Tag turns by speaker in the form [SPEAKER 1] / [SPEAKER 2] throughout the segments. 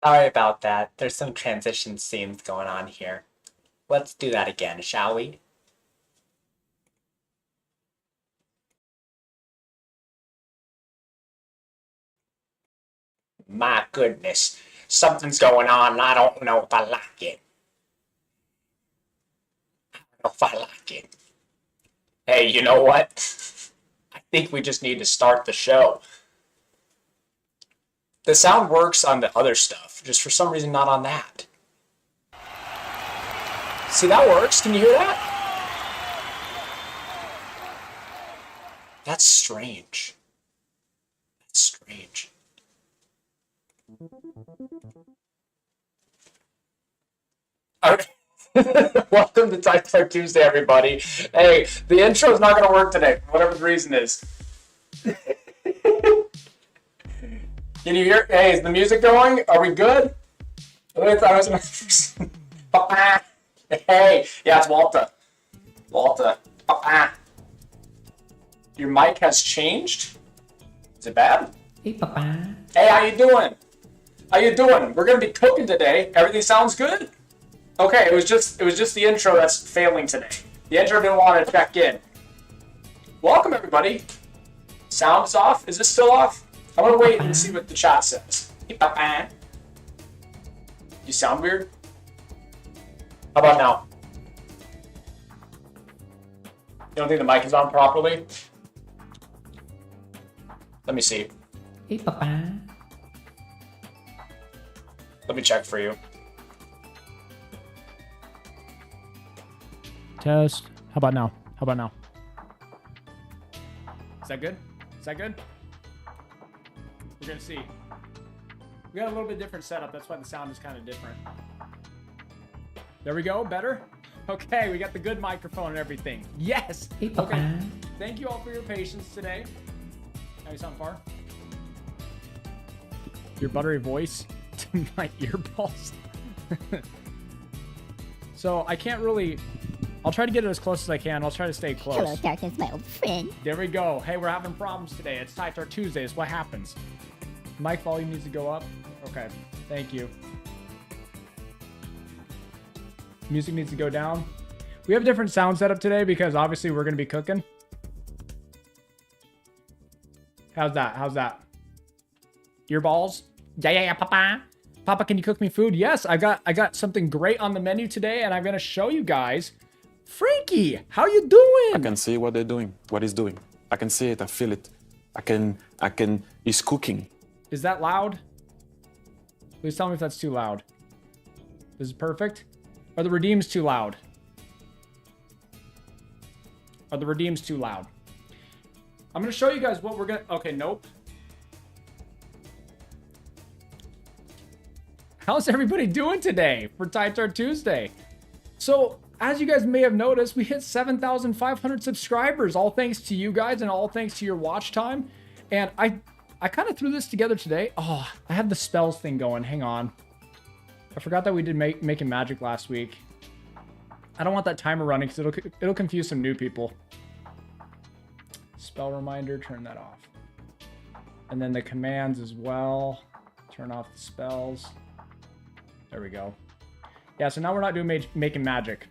[SPEAKER 1] Sorry about that. There's some transition scenes going on here. Let's do that again, shall we? My goodness. Something's going on and I don't know if I like it. I don't know if I like it. Hey, you know what? I think we just need to start the show. The sound works on the other stuff, just for some reason not on that. See, that works. Can you hear that? That's strange. That's strange. Okay. Welcome to Type Talk Tuesday, everybody. Hey, the intro's not going to work today, for whatever the reason is. Can you hear? Hey, is the music going? Are we good? I was Hey, yeah, it's Walter. Walter. Your mic has changed? Is it bad?
[SPEAKER 2] Hey, Papa.
[SPEAKER 1] Hey, how you doing? How you doing? We're gonna be cooking today. Everything sounds good? Okay, it was just the intro that's failing today. The intro didn't want to check in. Welcome everybody. Sound is off. Is this still off? I'm gonna wait and see what the chat says. You sound weird. How about now? You don't think the mic is on properly? Let me see.
[SPEAKER 2] Hey, Papa.
[SPEAKER 1] Let me check for you.
[SPEAKER 3] Test. How about now? How about now? Is that good? Is that good? We're gonna see. We got a little bit different setup. That's why the sound is kind of different. There we go. Better? Okay, we got the good microphone and everything. Yes!
[SPEAKER 2] Hey, Papa.
[SPEAKER 3] Okay. Thank you all for your patience today. How you sound far? Your buttery voice to my earballs. So I can't really... I'll try to get it as close as I can. I'll try to stay close.
[SPEAKER 4] Hello, darkness, my old friend.
[SPEAKER 3] There we go. Hey, we're having problems today. It's Type Talk Tuesday. It's what happens. Mic volume needs to go up. Okay. Thank you. Music needs to go down. We have a different sound setup today because obviously we're going to be cooking. How's that? How's that? Earballs? Yeah, Papa. Papa, can you cook me food? Yes, I got something great on the menu today, and I'm going to show you guys. Frankie, how you doing?
[SPEAKER 5] I can see what they're doing, what he's doing. I can see it, I feel it. He's cooking.
[SPEAKER 3] Is that loud? Please tell me if that's too loud. This is perfect. Are the redeems too loud? Are the redeems too loud? I'm going to show you guys what we're going to... Okay, nope. How's everybody doing today for Type Talk Tuesday? So, as you guys may have noticed, we hit 7,500 subscribers, all thanks to you guys and all thanks to your watch time. And I kind of threw this together today. Oh, I have the spells thing going. Hang on. I forgot that we did Making Magic last week. I don't want that timer running because it'll confuse some new people. Spell reminder, turn that off. And then the commands as well. Turn off the spells. There we go. Yeah, so now we're not doing Making Magic.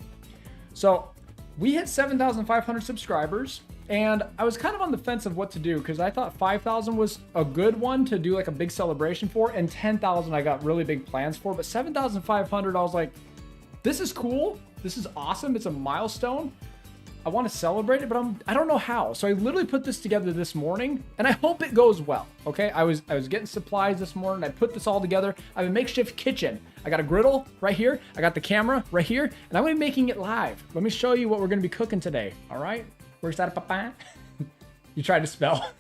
[SPEAKER 3] So we hit 7,500 subscribers, and I was kind of on the fence of what to do because I thought 5,000 was a good one to do like a big celebration for, and 10,000 I got really big plans for, but 7,500 I was like, this is cool. This is awesome. It's a milestone. I want to celebrate it, but I don't know how. So I literally put this together this morning, and I hope it goes well. Okay, I was getting supplies this morning. I put this all together. I have a makeshift kitchen. I got a griddle right here. I got the camera right here, and I'm gonna be making it live. Let me show you what we're gonna be cooking today. All right, where's that, Papa? You tried to spell,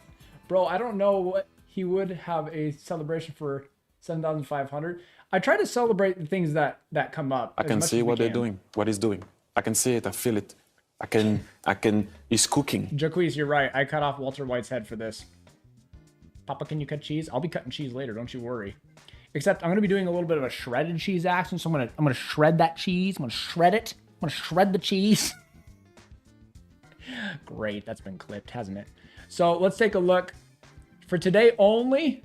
[SPEAKER 3] bro. I don't know what he would have a celebration for 7,500. I try to celebrate the things that come up.
[SPEAKER 5] I can see what they're doing, what he's doing. I can see it, I feel it. He's cooking.
[SPEAKER 3] Jaquez, you're right. I cut off Walter White's head for this. Papa, can you cut cheese? I'll be cutting cheese later, don't you worry. Except I'm going to be doing a little bit of a shredded cheese action, so I'm going to shred that cheese. I'm going to shred it. I'm going to shred the cheese. Great, that's been clipped, hasn't it? So let's take a look. For today only,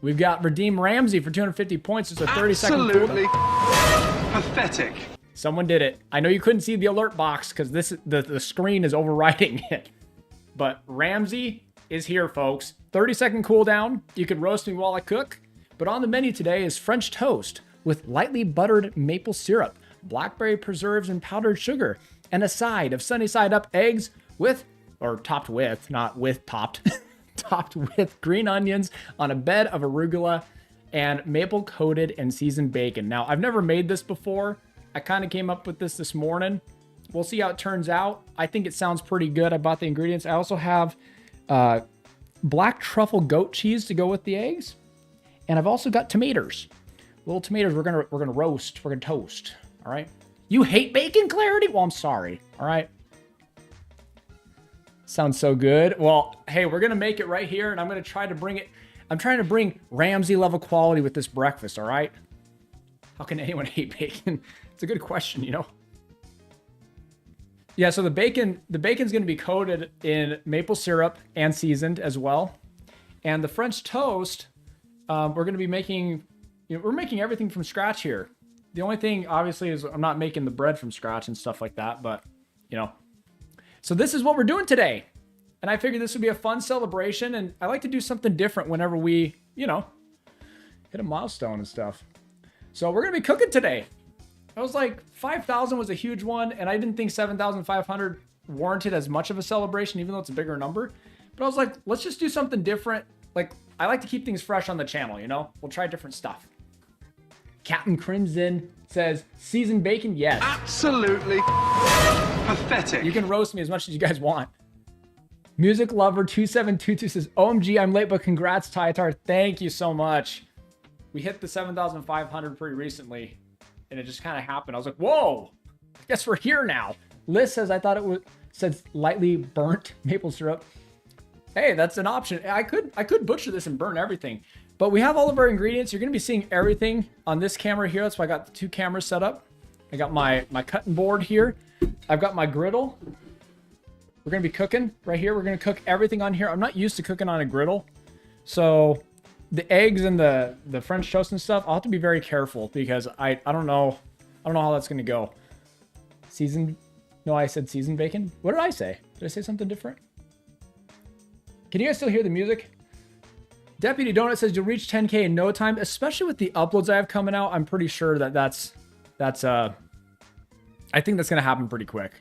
[SPEAKER 3] We've got Redeem Ramsey for 250 points. It's a 30-second cooldown.
[SPEAKER 4] Absolutely pathetic.
[SPEAKER 3] Someone did it. I know you couldn't see the alert box because the screen is overriding it. But Ramsey is here, folks. 30-second cooldown. You can roast me while I cook. But on the menu today is French toast with lightly buttered maple syrup, blackberry preserves, and powdered sugar, and a side of sunny side up eggs with, or topped with, not with topped, topped with green onions on a bed of arugula and maple coated and seasoned bacon. Now, I've never made this before. I kind of came up with this morning. We'll see how it turns out. I think it sounds pretty good. I bought the ingredients. I also have black truffle goat cheese to go with the eggs. And I've also got tomatoes. Little tomatoes we're gonna roast. We're gonna toast. All right. You hate bacon, Clarity? Well, I'm sorry. All right. Sounds so good. Well, hey, we're gonna make it right here, and I'm gonna try to bring it. I'm trying to bring Ramsey level quality with this breakfast. All right. How can anyone hate bacon? It's a good question, you know. Yeah. So the bacon's gonna be coated in maple syrup and seasoned as well, and the French toast. We're going to be making, we're making everything from scratch here. The only thing, obviously, is I'm not making the bread from scratch and stuff like that, but, So this is what we're doing today. And I figured this would be a fun celebration, and I like to do something different whenever we, hit a milestone and stuff. So we're going to be cooking today. I was like, 5,000 was a huge one, and I didn't think 7,500 warranted as much of a celebration, even though it's a bigger number. But I was like, let's just do something different. Like, I like to keep things fresh on the channel, We'll try different stuff. Captain Crimson says, seasoned bacon, yes.
[SPEAKER 4] Absolutely pathetic.
[SPEAKER 3] You can roast me as much as you guys want. Music Lover 2722 says, OMG, I'm late, but congrats, Tietar. Thank you so much. We hit the 7,500 pretty recently, and it just kind of happened. I was like, whoa, I guess we're here now. Liz says, I thought it said lightly burnt maple syrup. Hey, that's an option. I could butcher this and burn everything, but we have all of our ingredients. You're going to be seeing everything on this camera here. That's why I got the two cameras set up. I got my cutting board here. I've got my griddle. We're going to be cooking right here. We're going to cook everything on here. I'm not used to cooking on a griddle. So the eggs and the French toast and stuff, I'll have to be very careful because I don't know how that's going to go. Seasoned. No, I said seasoned bacon. What did I say? Did I say something different? Can you guys still hear the music? Deputy Donut says you'll reach 10K in no time, especially with the uploads I have coming out. I'm pretty sure that's I think that's going to happen pretty quick.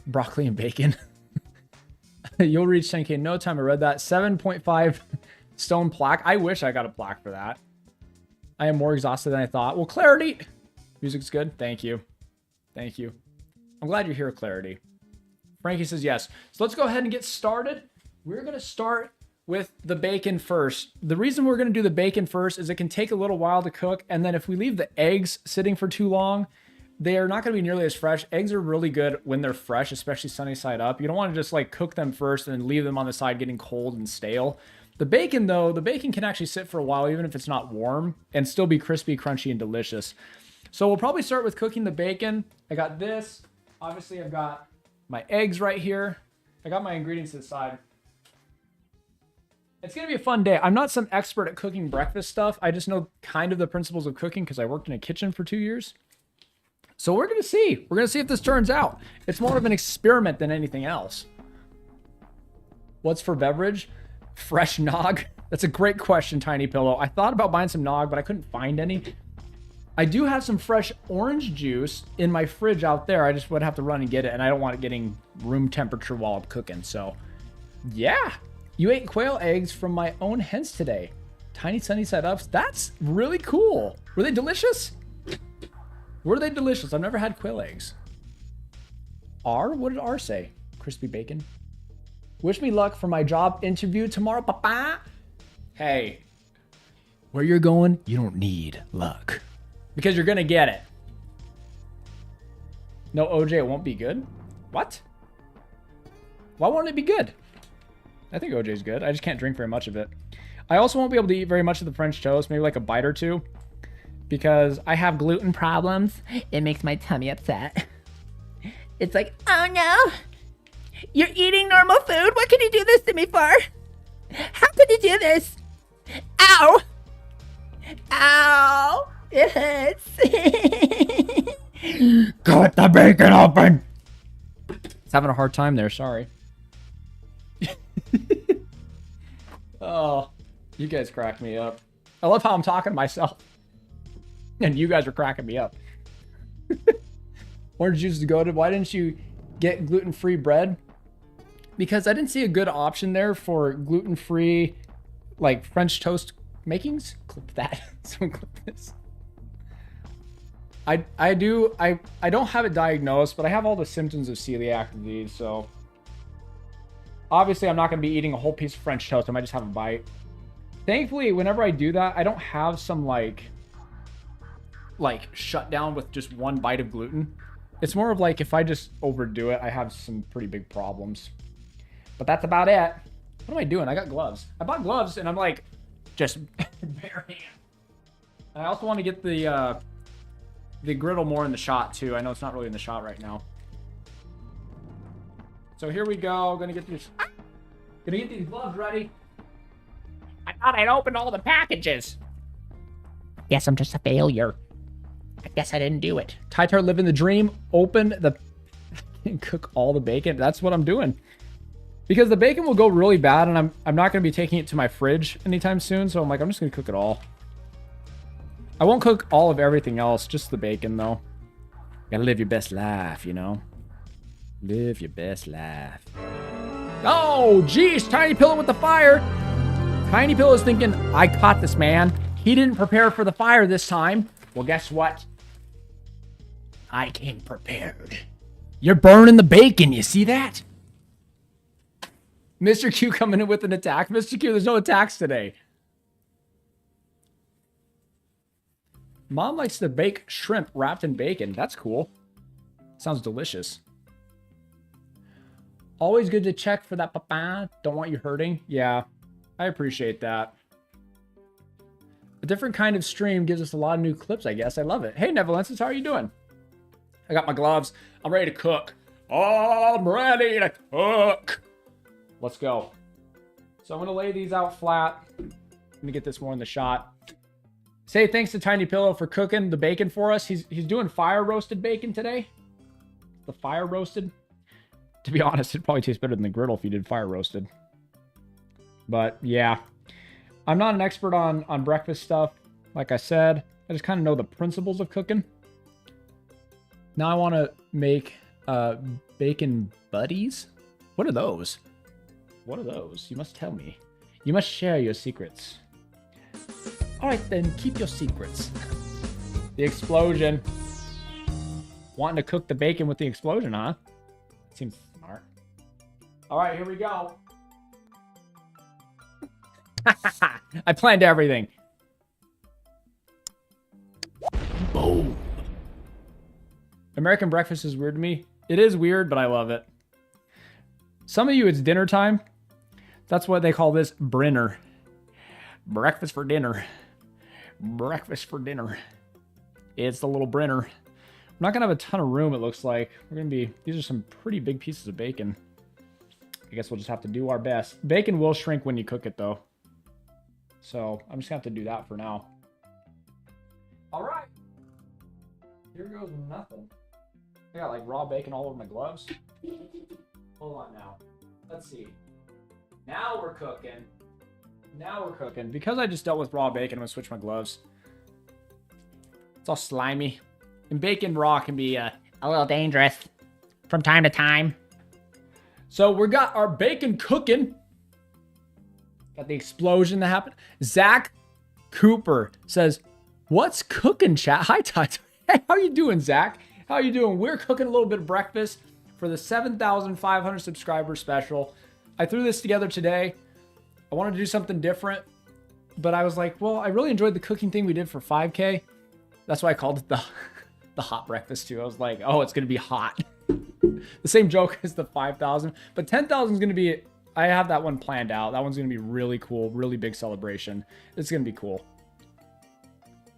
[SPEAKER 3] Broccoli and bacon. You'll reach 10K in no time. I read that. 7.5 stone plaque. I wish I got a plaque for that. I am more exhausted than I thought. Well, Clarity. Music's good. Thank you. Thank you. I'm glad you're here, Clarity. Frankie says yes. So let's go ahead and get started. We're going to start with the bacon first. The reason we're going to do the bacon first is it can take a little while to cook. And then if we leave the eggs sitting for too long, they are not going to be nearly as fresh. Eggs are really good when they're fresh, especially sunny side up. You don't want to just like cook them first and then leave them on the side getting cold and stale. The bacon though, the bacon can actually sit for a while, even if it's not warm, and still be crispy, crunchy, and delicious. So we'll probably start with cooking the bacon. I got this. Obviously I've got my eggs right here. I got my ingredients to the side. It's going to be a fun day. I'm not some expert at cooking breakfast stuff. I just know kind of the principles of cooking because I worked in a kitchen for 2 years. So we're going to see. We're going to see if this turns out. It's more of an experiment than anything else. What's for beverage? Fresh nog? That's a great question, Tiny Pillow. I thought about buying some nog, but I couldn't find any. I do have some fresh orange juice in my fridge out there. I just would have to run and get it, and I don't want it getting room temperature while I'm cooking. So, yeah. You ate quail eggs from my own hens today. Tiny sunny side ups. That's really cool. Were they delicious? Were they delicious? I've never had quail eggs. R? What did R say? Crispy bacon. Wish me luck for my job interview tomorrow, papa. Hey, where you're going, you don't need luck. Because you're going to get it. No, OJ, it won't be good. What? Why won't it be good? I think OJ's good. I just can't drink very much of it. I also won't be able to eat very much of the French toast, maybe like a bite or two, because I have gluten problems. It makes my tummy upset. It's like, oh no, you're eating normal food? What can you do this to me for? How could you do this?
[SPEAKER 2] Ow! Ow! It hurts.
[SPEAKER 3] Cut the bacon open! It's having a hard time there, sorry. Oh, you guys crack me up. I love how I'm talking to myself. And you guys are cracking me up. Orange juice to go to. Why didn't you get gluten-free bread? Because I didn't see a good option there for gluten-free, like French toast makings. Clip that. Someone clip this. I don't have it diagnosed, but I have all the symptoms of celiac disease, so obviously I'm not going to be eating a whole piece of French toast. I might just have a bite. Thankfully, whenever I do that, I don't have some like shutdown with just one bite of gluten. It's more of like if I just overdo it, I have some pretty big problems. But that's about it. What am I doing? I got gloves. I bought gloves and I'm like just bare hand. I also want to get the griddle more in the shot too. I know it's not really in the shot right now. So here we go. Gonna get these gloves ready.
[SPEAKER 2] I thought I'd opened all the packages. Guess I'm just a failure. I guess I didn't do it.
[SPEAKER 3] Tytar living the dream. Open the and cook all the bacon. That's what I'm doing. Because the bacon will go really bad and I'm not going to be taking it to my fridge anytime soon. So I'm like, I'm just going to cook it all. I won't cook all of everything else. Just the bacon though. Gotta live your best life, you know. Live your best life. Oh, geez. Tiny Pillow with the fire. Tiny Pillow is thinking, I caught this man. He didn't prepare for the fire this time. Well, guess what? I came prepared. You're burning the bacon. You see that? Mr. Q coming in with an attack. Mr. Q, there's no attacks today. Mom likes to bake shrimp wrapped in bacon. That's cool. Sounds delicious. Always good to check for that papa. Don't want you hurting. Yeah, I appreciate that. A different kind of stream gives us a lot of new clips, I guess. I love it. Hey, Nevolensis, how are you doing? I got my gloves. I'm ready to cook. I'm ready to cook. Let's go. So I'm going to lay these out flat. Let me get this more in the shot. Say thanks to Tiny Pillow for cooking the bacon for us. He's doing fire roasted bacon today. The fire roasted. To be honest, it'd probably taste better than the griddle if you did fire roasted. But yeah. I'm not an expert on breakfast stuff. Like I said, I just kind of know the principles of cooking. Now I want to make bacon buddies. What are those? What are those? You must tell me. You must share your secrets. All right, then keep your secrets. The explosion. Wanting to cook the bacon with the explosion, huh? Seems smart. All right, here we go. I planned everything. Boom. American breakfast is weird to me. It is weird, but I love it. Some of you, it's dinner time. That's what they call this, Brinner. Breakfast for dinner. Breakfast for dinner. It's the little Brinner. I'm not going to have a ton of room, it looks like. We're going to be... These are some pretty big pieces of bacon. I guess we'll just have to do our best. Bacon will shrink when you cook it, though. So, I'm just going to have to do that for now. All right. Here goes nothing. I got, like, raw bacon all over my gloves. Hold on now. Let's see. Now we're cooking. Now we're cooking. Because I just dealt with raw bacon, I'm going to switch my gloves. It's all slimy. And bacon raw can be a little dangerous from time to time. So we got our bacon cooking. Got the explosion that happened. Zach Cooper says, what's cooking, chat? Hi, Todd. Hey, how you doing, Zach? How you doing? We're cooking a little bit of breakfast for the 7,500 subscriber special. I threw this together today. I wanted to do something different, but I was like, well, I really enjoyed the cooking thing we did for 5K. That's why I called it the hot breakfast too. I was like, oh, it's going to be hot. The same joke as the 5,000, but 10,000 is going to be, I have that one planned out. That one's going to be really cool, really big celebration. It's going to be cool.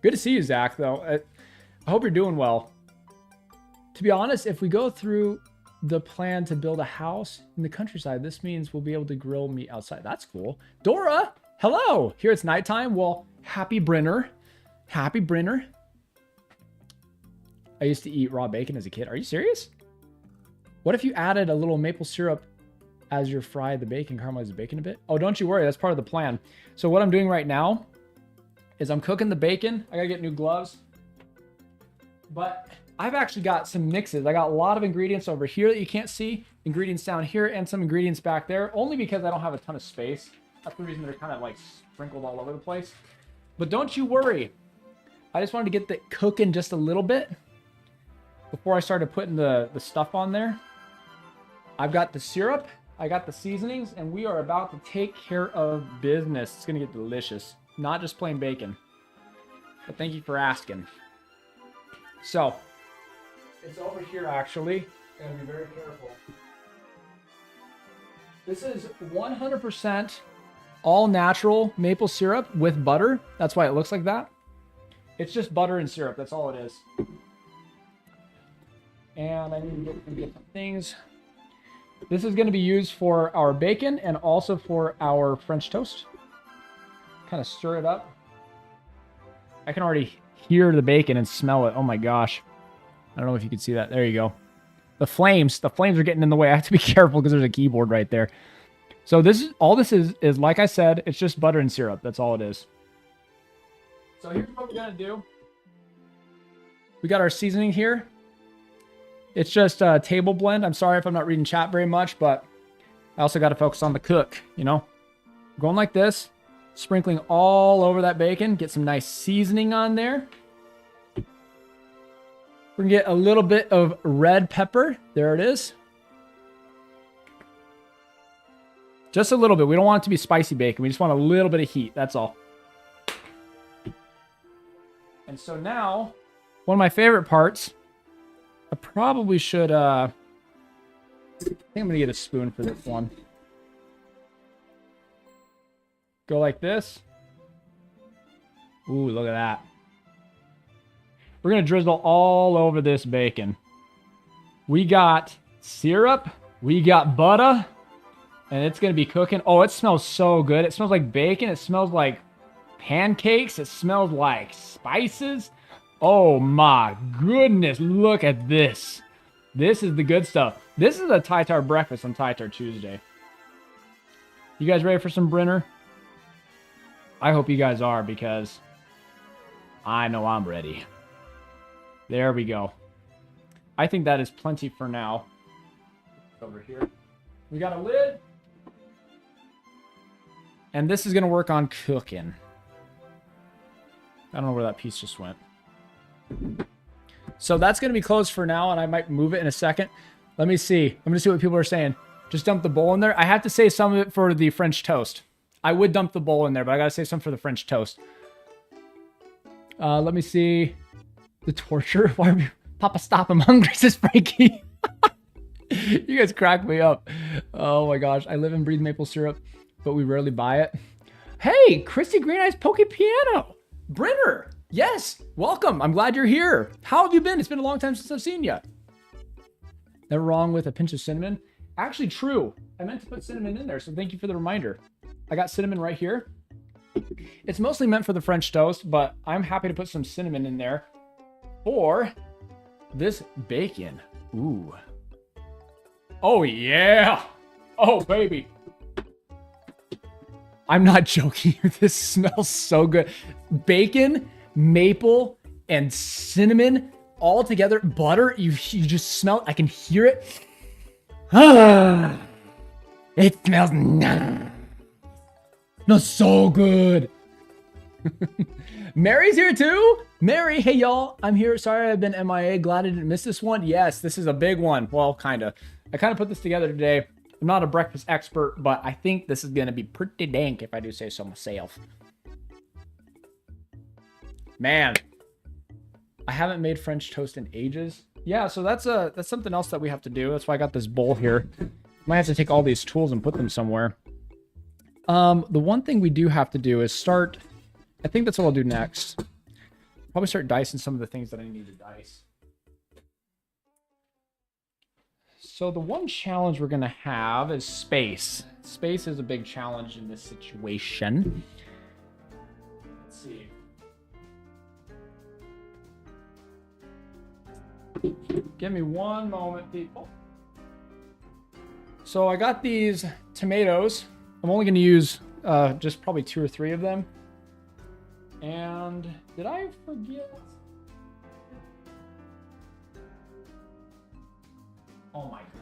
[SPEAKER 3] Good to see you, Zach, though. I hope you're doing well. To be honest, if we go through the plan to build a house in the countryside, this means we'll be able to grill meat outside. That's cool. Dora, Hello. Here it's nighttime. Well, happy Brenner. Happy Brenner. I used to eat raw bacon as a kid. Are you serious? What if you added a little maple syrup as you fry the bacon, caramelize the bacon a bit? Oh, don't you worry. That's part of the plan. So what I'm doing right now is I'm cooking the bacon. I gotta get new gloves. But I've actually got some mixes. I got a lot of ingredients over here that you can't see. Ingredients down here and some ingredients back there. Only because I don't have a ton of space. That's the reason they're kind of like sprinkled all over the place. But don't you worry. I just wanted to get that cooking just a little bit before I started putting the stuff on there. I've got the syrup. I got the seasonings. And we are about to take care of business. It's going to get delicious. Not just plain bacon. But thank you for asking. So, it's over here actually. Gotta be very careful. This is 100% all natural maple syrup with butter. That's why it looks like that. It's just butter and syrup. That's all it is. And I need to get some different things. This is going to be used for our bacon and also for our French toast. Kind of stir it up. I can already hear the bacon and smell it. Oh my gosh. I don't know if you can see that. There you go. The flames are getting in the way. I have to be careful because there's a keyboard right there. So all this is like I said, it's just butter and syrup. That's all it is. So here's what we're going to do. We got our seasoning here. It's just a table blend. I'm sorry if I'm not reading chat very much, but I also got to focus on the cook, you know. Going like this, sprinkling all over that bacon. Get some nice seasoning on there. We're going to get a little bit of red pepper. There it is. Just a little bit. We don't want it to be spicy bacon. We just want a little bit of heat. That's all. And so now, one of my favorite parts, I probably should, I think I'm going to get a spoon for this one. Go like this. Ooh, look at that. We're going to drizzle all over this bacon. We got syrup. We got butter. And it's going to be cooking. Oh, it smells so good. It smells like bacon. It smells like pancakes. It smells like spices. Oh my goodness. Look at this. This is the good stuff. This is a Tartar breakfast on Tartar Tuesday. You guys ready for some Brenner? I hope you guys are because I know I'm ready. There we go. I think that is plenty for now. Over here. We got a lid. And this is going to work on cooking. I don't know where that piece just went. So that's going to be closed for now, and I might move it in a second. Let me see. I'm going to see what people are saying. Just dump the bowl in there. I have to say some of it for the French toast. I would dump the bowl in there, but I got to say some for the French toast. Let me see. The torture. Why are we... Papa, stop. I'm hungry, says Frankie. You guys crack me up. Oh my gosh. I live and breathe maple syrup, but we rarely buy it. Hey, Christy Green Eyes Poke Piano. Brenner. Yes. Welcome. I'm glad you're here. How have you been? It's been a long time since I've seen you. Never wrong with a pinch of cinnamon. Actually, true. I meant to put cinnamon in there, so thank you for the reminder. I got cinnamon right here. It's mostly meant for the French toast, but I'm happy to put some cinnamon in there for this bacon. Ooh. Oh, yeah. Oh, baby. I'm not joking. This smells so good. Bacon, maple, and cinnamon all together. Butter, you just smell it. I can hear it. Ah, it smells so good. Mary's here too. Mary, hey y'all. I'm here. Sorry I've been MIA. Glad I didn't miss this one. Yes, this is a big one. Well, kind of. I kind of put this together today. I'm not a breakfast expert, but I think this is going to be pretty dank if I do say so myself. Man, I haven't made French toast in ages. Yeah, so that's something else that we have to do. That's why I got this bowl here. Might have to take all these tools and put them somewhere. The one thing we do have to do is start... I think that's what I'll do next. Probably start dicing some of the things that I need to dice. So the one challenge we're gonna have is space. Space is a big challenge in this situation. Let's see. Give me one moment, people. So I got these tomatoes. I'm only gonna use just probably 2 or 3 of them. And did I forget? Oh my gosh.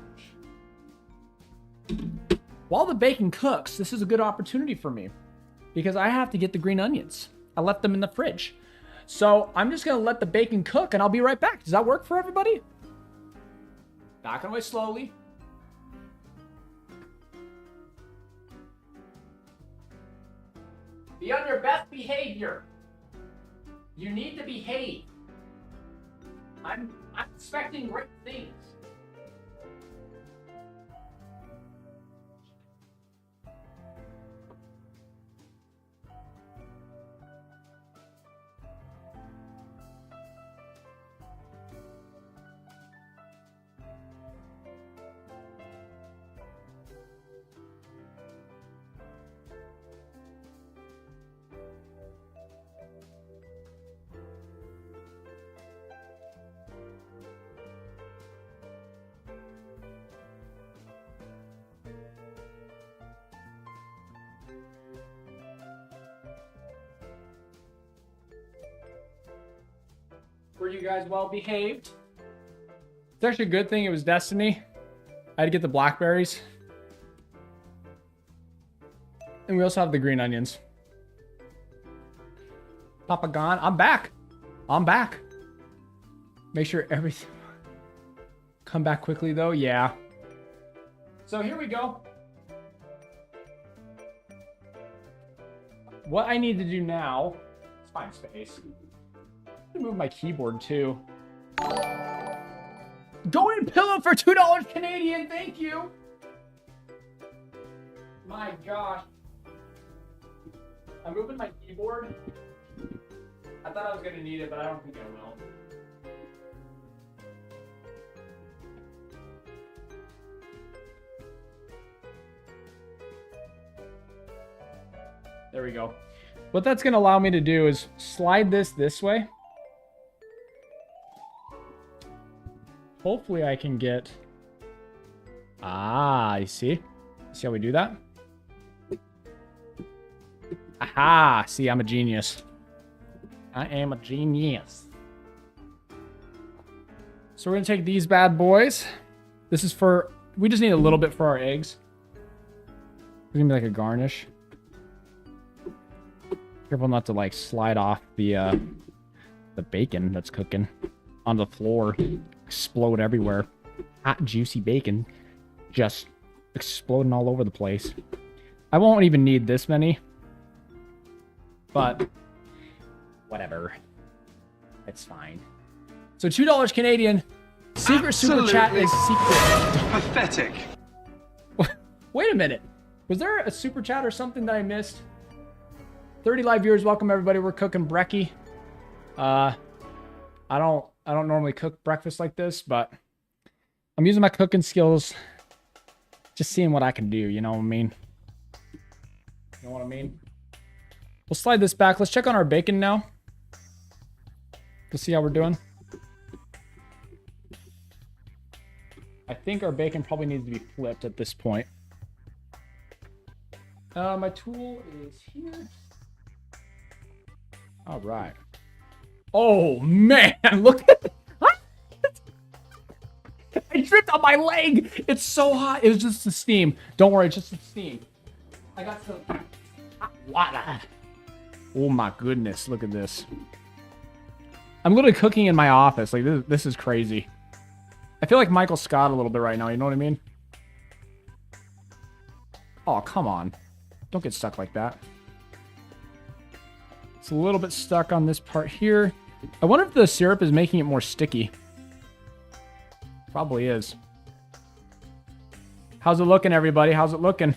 [SPEAKER 3] While the bacon cooks, this is a good opportunity for me because I have to get the green onions. I left them in the fridge. So I'm just gonna let the bacon cook and I'll be right back. Does that work for everybody? Backing away slowly. Be on your best behavior. You need to behave. I'm expecting great things. Were you guys well behaved? It's actually a good thing it was Destiny. I had to get the blackberries. And we also have the green onions. Papa gone. I'm back. I'm back. Make sure everything... Come back quickly though. Yeah. So here we go. What I need to do now... Let's find space. I'm gonna move my keyboard too. Going pillow for $2 Canadian, thank you. My gosh. I'm moving my keyboard. I thought I was gonna need it, but I don't think I will. There we go. What that's gonna allow me to do is slide this way. Hopefully I can get... Ah, you see? See how we do that? Aha! See, I'm a genius. I am a genius. So we're gonna take these bad boys. This is for... We just need a little bit for our eggs. It's gonna be like a garnish. Careful not to like slide off the bacon that's cooking onto the floor. Explode everywhere. Hot, juicy bacon just exploding all over the place. I won't even need this many. But whatever. It's fine. So $2 Canadian. Secret super chat is secret.
[SPEAKER 4] Pathetic.
[SPEAKER 3] Wait a minute. Was there a super chat or something that I missed? 30 live viewers. Welcome everybody. We're cooking brekkie. I don't normally cook breakfast like this, but I'm using my cooking skills. Just seeing what I can do, you know what I mean? You know what I mean? We'll slide this back. Let's check on our bacon now. Let's see how we're doing. I think our bacon probably needs to be flipped at this point. My tool is here. All right. Oh, man. Look at that. I tripped on my leg. It's so hot. It was just the steam. Don't worry. It's just the steam. I got some hot water. Oh, my goodness. Look at this. I'm literally cooking in my office. Like, this is crazy. I feel like Michael Scott a little bit right now. You know what I mean? Oh, come on. Don't get stuck like that. It's a little bit stuck on this part here. I wonder if the syrup is making it more sticky. Probably is. How's it looking, everybody? How's it looking?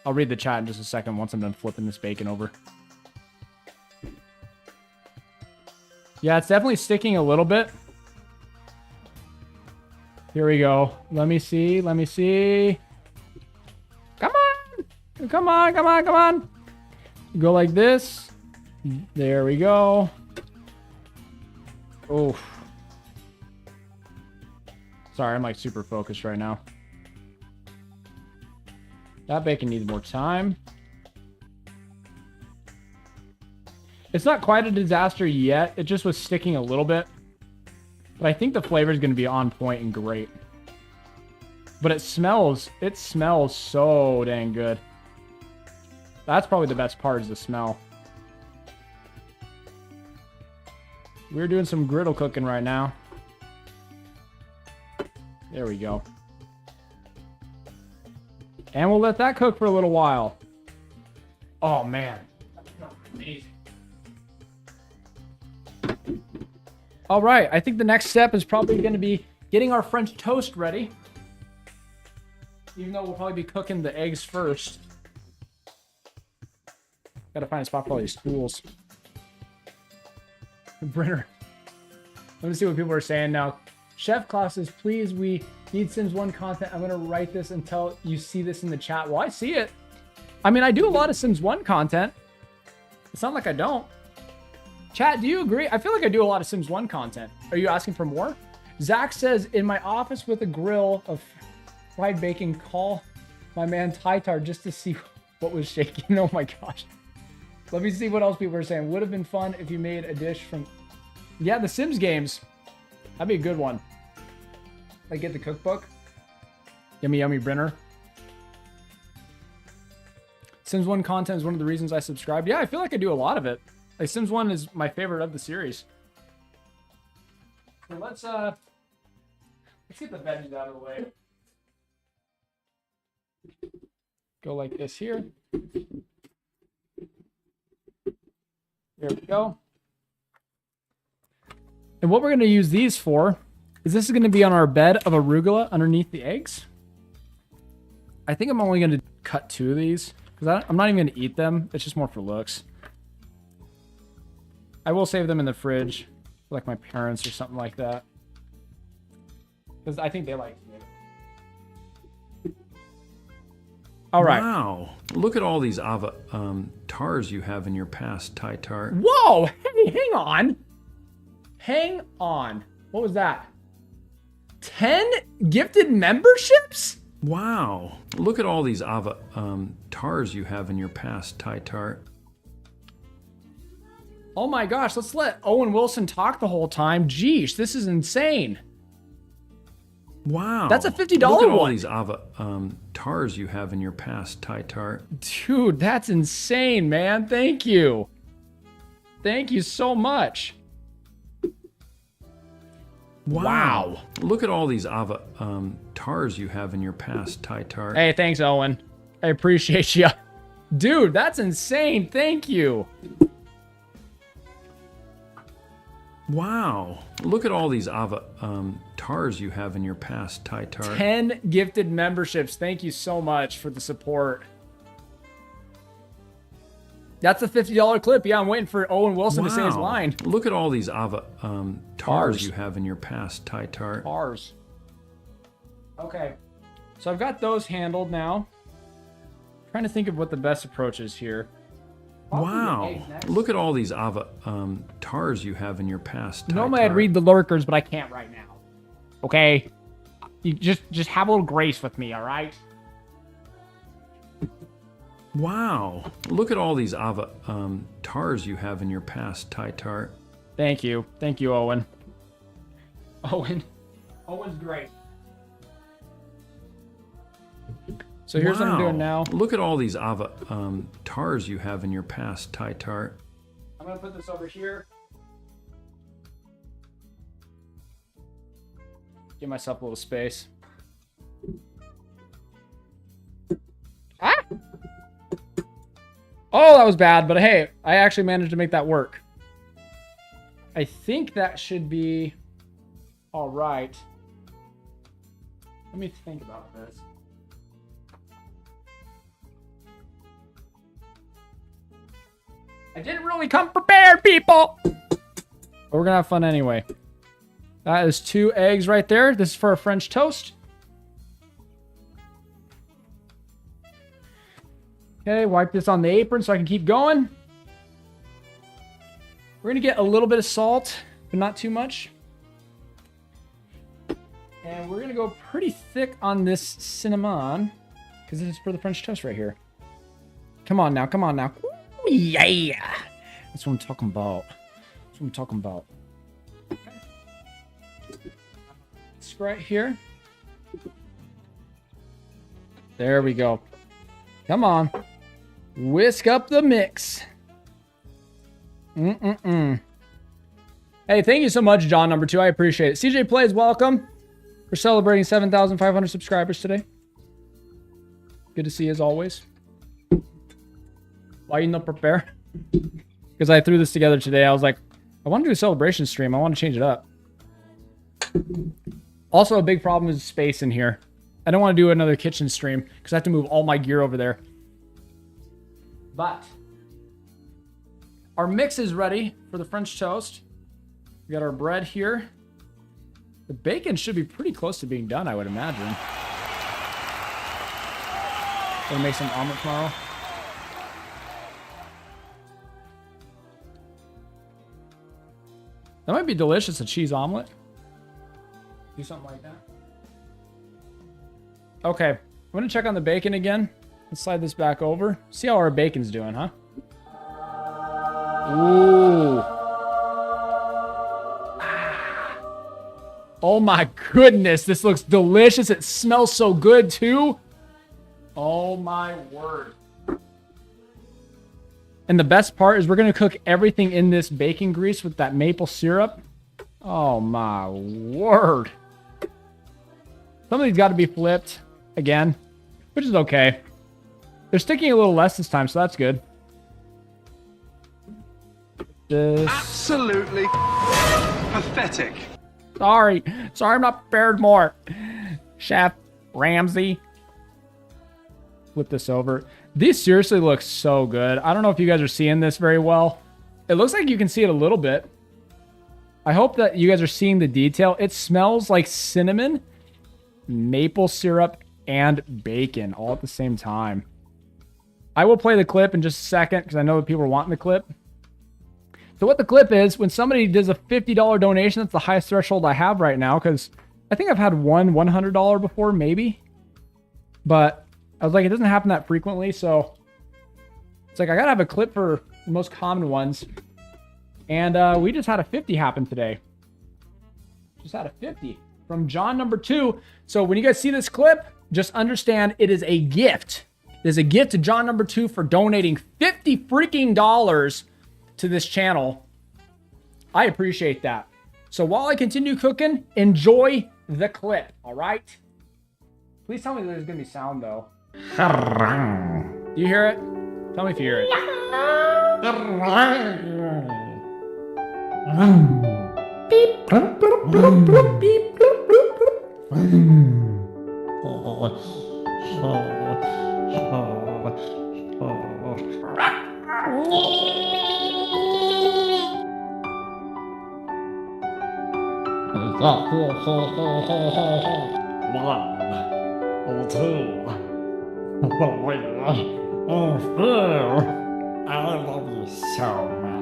[SPEAKER 3] I'll read the chat in just a second once I'm done flipping this bacon over. Yeah, it's definitely sticking a little bit. Here we go. Let me see. Let me see. Come on. Come on. Come on. Come on. Go like this. There we go. Oof. Sorry, I'm like super focused right now. That bacon needs more time. It's not quite a disaster yet. It just was sticking a little bit. But I think the flavor is going to be on point and great. But it smells so dang good. That's probably the best part is the smell. We're doing some griddle cooking right now. There we go. And we'll let that cook for a little while. Oh, man. That smells amazing. All right. I think the next step is probably going to be getting our French toast ready. Even though we'll probably be cooking the eggs first. Gotta find a spot for all these stools. Brenner. Let me see what people are saying now. Chef Claus says, please, we need Sims 1 content. I'm going to write this until you see this in the chat. Well, I see it. I mean, I do a lot of Sims 1 content. It's not like I don't. Chat, do you agree? I feel like I do a lot of Sims 1 content. Are you asking for more? Zach says, in my office with a grill of fried bacon, call my man Tytar just to see what was shaking. Oh my gosh. Let me see what else people are saying. Would have been fun if you made a dish from... Yeah, the Sims games. That'd be a good one. Like, get the cookbook. Yummy, yummy, Brenner. Sims 1 content is one of the reasons I subscribed. Yeah, I feel like I do a lot of it. Like, Sims 1 is my favorite of the series. So let's get the veggies out of the way. Go like this here. There we go. And what we're going to use these for is this is going to be on our bed of arugula underneath the eggs. I think I'm only going to cut 2 of these because I'm not even going to eat them. It's just more for looks. I will save them in the fridge for like my parents or something like that. Because I think they like it. All right.
[SPEAKER 6] Wow. Look at all these tars you have in your past, Tytar.
[SPEAKER 3] Whoa! Hey, hang on. Hang on. What was that? 10 gifted memberships?
[SPEAKER 6] Wow. Look at all these tars you have in your past, Tytar.
[SPEAKER 3] Oh my gosh, let's let Owen Wilson talk the whole time. Jeesh, this is insane.
[SPEAKER 6] Wow.
[SPEAKER 3] That's a $50
[SPEAKER 6] Look at all
[SPEAKER 3] one.
[SPEAKER 6] these tars you have in your past, Tytar.
[SPEAKER 3] Dude, that's insane, man. Thank you. Thank you so much. Wow.
[SPEAKER 6] Look at all these tars you have in your past, Tytar.
[SPEAKER 3] Hey, thanks, Owen. I appreciate you. Dude, that's insane. Thank you.
[SPEAKER 6] Wow. Look at all these tars you have in your past, Tytar.
[SPEAKER 3] 10 gifted memberships. Thank you so much for the support. That's a $50 clip. Yeah, I'm waiting for Owen Wilson to say his line.
[SPEAKER 6] Look at all these tars you have in your past, Tytar.
[SPEAKER 3] Tars. Okay. So I've got those handled now. Trying to think of what the best approach is here.
[SPEAKER 6] Wow. Look at all these tars you have in your past, Tytar.
[SPEAKER 3] Normally I'd read the lurkers, but I can't right now. Okay? You just have a little grace with me, all right?
[SPEAKER 6] Wow. Look at all these tars you have in your past, Tytar.
[SPEAKER 3] Thank you. Thank you, Owen. Owen's great. So here's what I'm doing now.
[SPEAKER 6] Look at all these tars you have in your past, Tytar.
[SPEAKER 3] I'm going to put this over here. Give myself a little space. Ah! Oh, that was bad, but hey, I actually managed to make that work. I think that should be all right. Let me think about this. I didn't really come prepared, people. But we're gonna have fun anyway. That is 2 eggs right there. This is for a French toast. Okay, wipe this on the apron so I can keep going. We're going to get a little bit of salt, but not too much. And we're going to go pretty thick on this cinnamon, because this is for the French toast right here. Come on now, come on now. Ooh, yeah! That's what I'm talking about. That's what I'm talking about. This right here. There we go. Come on. Whisk up the mix. Hey, thank you so much, John number 2. I appreciate it. CJ Plays, welcome. We're celebrating 7,500 subscribers today. Good to see you as always. Why you not prepare? Because I threw this together today. I was like, I want to do a celebration stream. I want to change it up. Also, a big problem is space in here. I don't want to do another kitchen stream because I have to move all my gear over there. But our mix is ready for the French toast. We got our bread here. The bacon should be pretty close to being done, I would imagine. Gonna make some omelet tomorrow. That might be delicious, a cheese omelet. Do something like that. Okay, I'm gonna check on the bacon again. Let's slide this back over. See how our bacon's doing, huh? Ooh. Oh my goodness, this looks delicious. It smells so good too. Oh my word. And the best part is we're gonna cook everything in this bacon grease with that maple syrup. Oh my word. Some of these got to be flipped again, which is okay. They're sticking a little less this time, so that's good.
[SPEAKER 4] Absolutely pathetic.
[SPEAKER 3] Sorry, I'm not prepared more. Chef Ramsay. Flip this over. These seriously look so good. I don't know if you guys are seeing this very well. It looks like you can see it a little bit. I hope that you guys are seeing the detail. It smells like cinnamon, maple syrup, and bacon all at the same time. I will play the clip in just a second because I know that people are wanting the clip. So what the clip is, when somebody does a $50 donation, that's the highest threshold I have right now, because I think I've had one $100 before, maybe. But I was like, it doesn't happen that frequently, so it's like I gotta have a clip for the most common ones. And we just had a 50 happen today. Just had a 50 from John number 2. So when you guys see this clip, just understand it is a gift. It is a gift to John number 2 for donating $50 freaking dollars to this channel. I appreciate that. So while I continue cooking, enjoy the clip, all right? Please tell me there's gonna be sound though. Do you hear it? Tell me if you hear it. Beep. Beep. Beep.
[SPEAKER 2] I love you so much.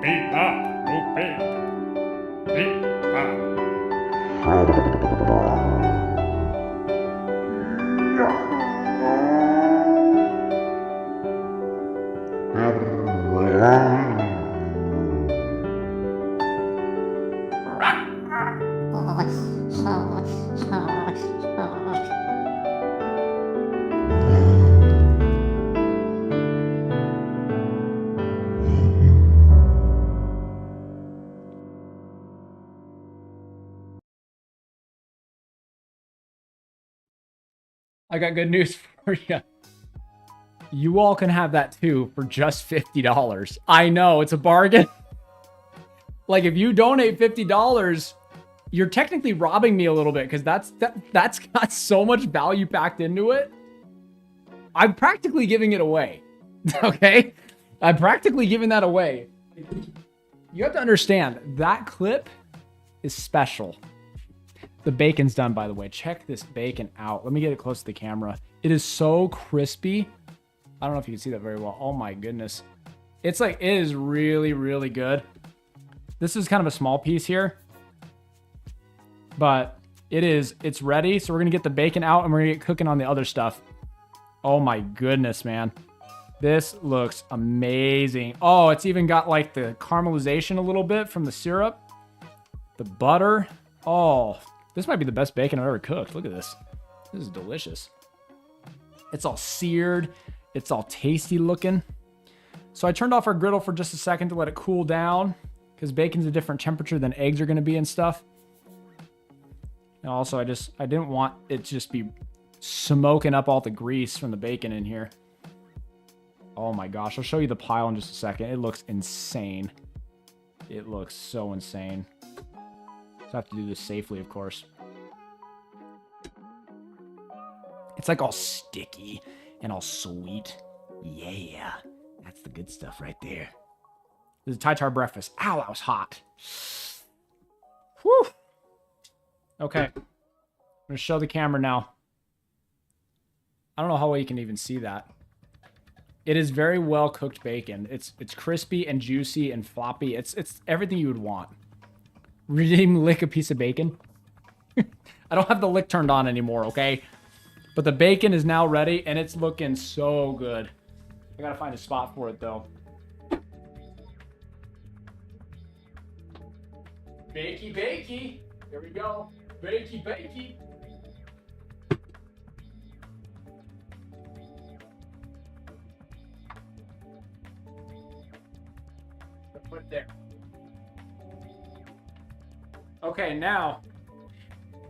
[SPEAKER 2] Beep up, boop beep. Beep up.
[SPEAKER 3] I got good news for you. You all can have that too for just $50. I know, it's a bargain. Like if you donate $50, you're technically robbing me a little bit because that's got so much value packed into it. I'm practically giving it away. Okay? I'm practically giving that away. You have to understand, that clip is special. The bacon's done, by the way. Check this bacon out. Let me get it close to the camera. It is so crispy. I don't know if you can see that very well. Oh my goodness. It's like, it is really, really good. This is kind of a small piece here, but it's ready. So we're going to get the bacon out and we're going to get cooking on the other stuff. Oh my goodness, man. This looks amazing. Oh, it's even got like the caramelization a little bit from the syrup. The butter. Oh, this might be the best bacon I've ever cooked. Look at this. This is delicious. It's all seared. It's all tasty looking. So I turned off our griddle for just a second to let it cool down because bacon's a different temperature than eggs are going to be and stuff. And also, I didn't want it to just be smoking up all the grease from the bacon in here. Oh my gosh, I'll show you the pile in just a second. It looks insane. It looks so insane. So I have to do this safely, of course. It's like all sticky and all sweet. Yeah, that's the good stuff right there. This is a Thai tar breakfast. Ow, that was hot. Whew. Okay. I'm going to show the camera now. I don't know how well you can even see that. It is very well cooked bacon. It's crispy and juicy and floppy. It's everything you would want. We didn't even lick a piece of bacon. I don't have the lick turned on anymore, okay? But the bacon is now ready and it's looking so good. I gotta find a spot for it though. Bakey, bakey. Here we go. Bakey, bakey. Put it there. Okay, now,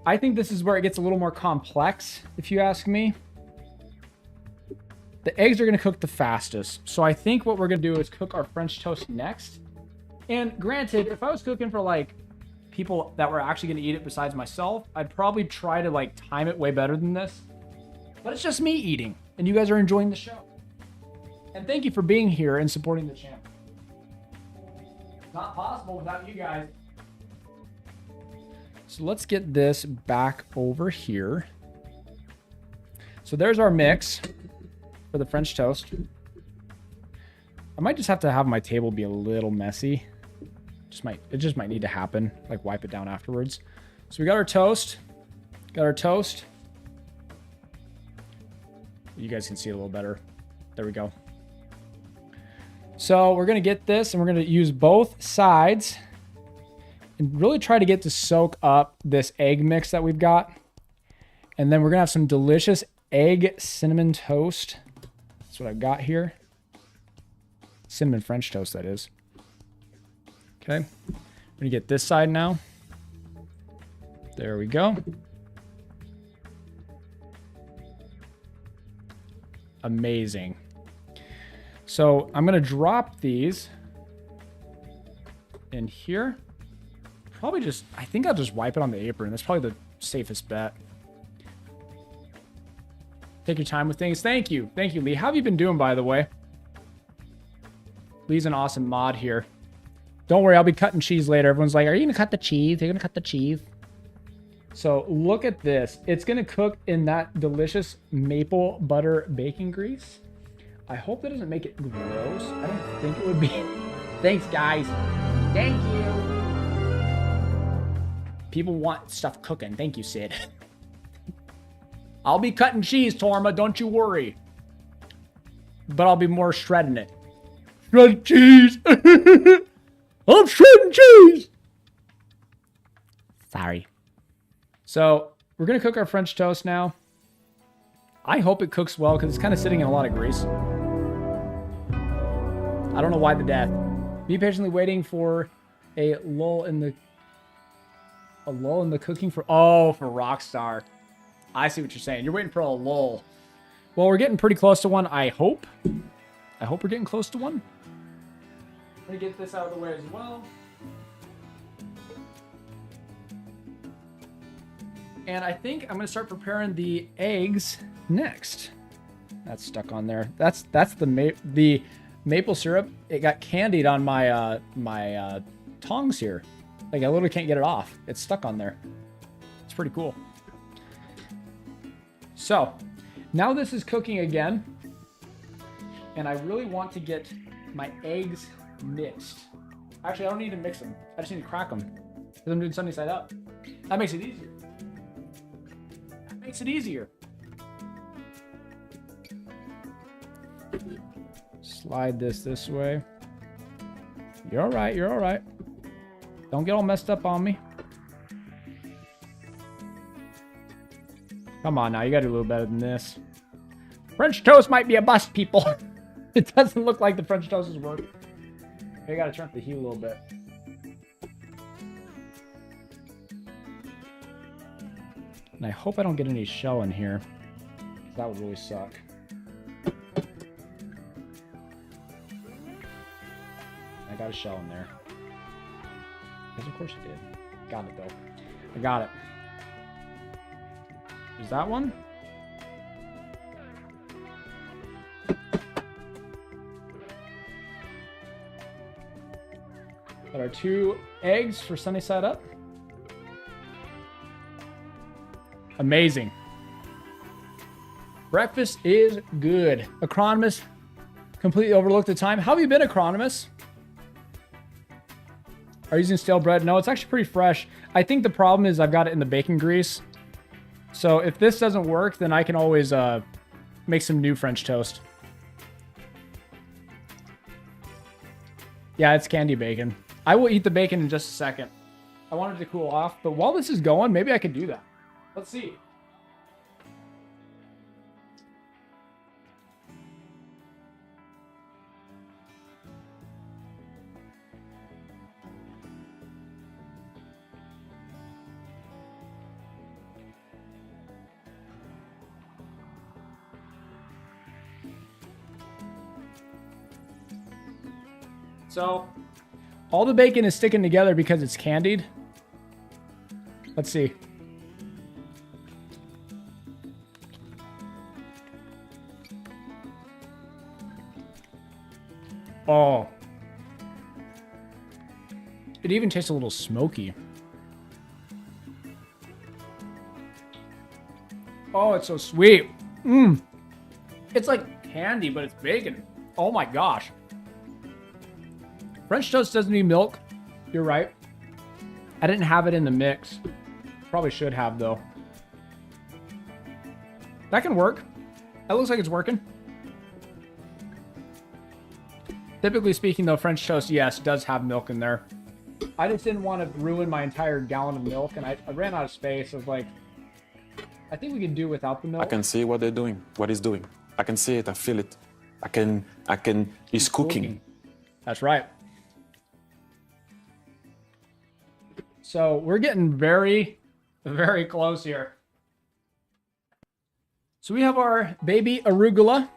[SPEAKER 3] I think this is where it gets a little more complex, if you ask me. The eggs are going to cook the fastest. So I think what we're going to do is cook our French toast next. And granted, if I was cooking for like people that were actually going to eat it besides myself, I'd probably try to like time it way better than this. But it's just me eating, and you guys are enjoying the show. And thank you for being here and supporting the channel. Not possible without you guys. So let's get this back over here. So there's our mix for the French toast. I might just have to have my table be a little messy. It just might need to happen. Like wipe it down afterwards. So we got our toast. Got our toast. You guys can see it a little better. There we go. So we're going to get this and we're going to use both sides and really try to get to soak up this egg mix that we've got. And then we're going to have some delicious egg cinnamon toast. That's what I've got here. Cinnamon French toast, that is. Okay. I'm going to get this side now. There we go. Amazing. So I'm going to drop these in here. Probably just, I think I'll just wipe it on the apron. That's probably the safest bet. Take your time with things. Thank you. Thank you, Lee. How have you been doing, by the way? Lee's an awesome mod here. Don't worry, I'll be cutting cheese later. Everyone's like, are you going to cut the cheese? You're going to cut the cheese? So look at this. It's going to cook in that delicious maple butter bacon grease. I hope that doesn't make it gross. I don't think it would be. Thanks, guys. Thank you. People want stuff cooking. Thank you, Sid. I'll be cutting cheese, Torma. Don't you worry. But I'll be more shredding it. Shredding cheese. I'm shredding cheese. Sorry. So we're going to cook our French toast now. I hope it cooks well because it's kind of sitting in a lot of grease. I don't know why the death. Be patiently waiting for a lull in the cooking for Rockstar. I see what you're saying. You're waiting for a lull. Well, we're getting pretty close to one, I hope. I hope we're getting close to one. I'm going to get this out of the way as well. And I think I'm going to start preparing the eggs next. That's stuck on there. That's the maple syrup. It got candied on my my tongs here. Like I literally can't get it off. It's stuck on there. It's pretty cool. So now this is cooking again, and I really want to get my eggs mixed. Actually, I don't need to mix them. I just need to crack them because I'm doing sunny side up. That makes it easier. That makes it easier. Slide this way. You're all right. You're all right. Don't get all messed up on me. Come on now. You got to do a little better than this. French toast might be a bust, people. It doesn't look like the French toast is working. I got to turn up the heat a little bit. And I hope I don't get any shell in here. That would really suck. I got a shell in there. Because of course I did. Got it though. I got it. Is that one? Got our 2 eggs for sunny side up. Amazing. Breakfast is good. Acronimus completely overlooked the time. How have you been, Acronimus? Are you using stale bread? No, it's actually pretty fresh. I think the problem is I've got it in the bacon grease. So if this doesn't work, then I can always make some new French toast. Yeah, it's candy bacon. I will eat the bacon in just a second. I wanted to cool off, but while this is going, maybe I could do that. Let's see. So, all the bacon is sticking together because it's candied. Let's see. Oh. It even tastes a little smoky. Oh, it's so sweet. Mmm. It's like candy, but it's bacon. Oh my gosh. French toast doesn't need milk. You're right. I didn't have it in the mix. Probably should have, though. That can work. That looks like it's working. Typically speaking, though, French toast, yes, does have milk in there. I just didn't want to ruin my entire gallon of milk, and I ran out of space. I was like, I think we can do without the milk.
[SPEAKER 5] I can see what they're doing, what he's doing. I can see it, I feel it. I can, he's cooking.
[SPEAKER 3] That's right. So we're getting very, very close here. So we have our baby arugula.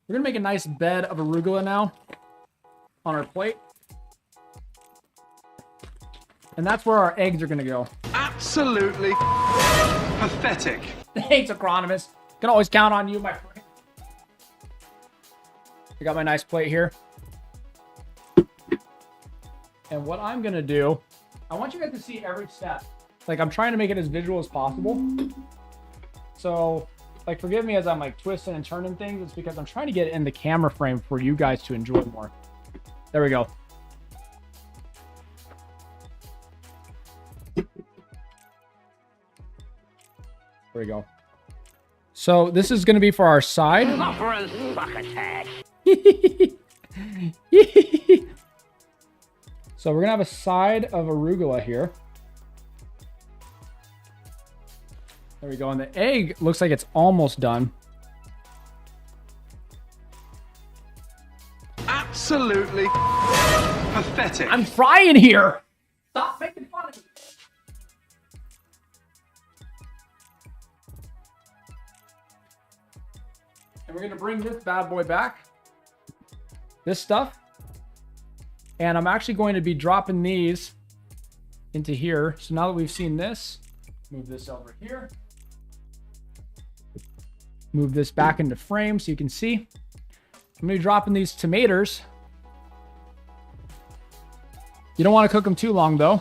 [SPEAKER 3] We're gonna make a nice bed of arugula now on our plate. And that's where our eggs are gonna go.
[SPEAKER 4] Absolutely pathetic.
[SPEAKER 3] Thanks, Acronimus. Can always count on you, my friend. I got my nice plate here. And what I'm gonna do, I want you guys to see every step. Like, I'm trying to make it as visual as possible. So, like, forgive me as I'm like twisting and turning things. It's because I'm trying to get it in the camera frame for you guys to enjoy more. There we go. There we go. So this is going to be for our side. So we're going to have a side of arugula here. There we go. And the egg looks like it's almost done.
[SPEAKER 4] Absolutely pathetic.
[SPEAKER 3] I'm frying here. Stop making fun of me. And we're going to bring this bad boy back. This stuff. And I'm actually going to be dropping these into here. So now that we've seen this, move this over here. Move this back into frame so you can see. I'm going to be dropping these tomatoes. You don't want to cook them too long, though.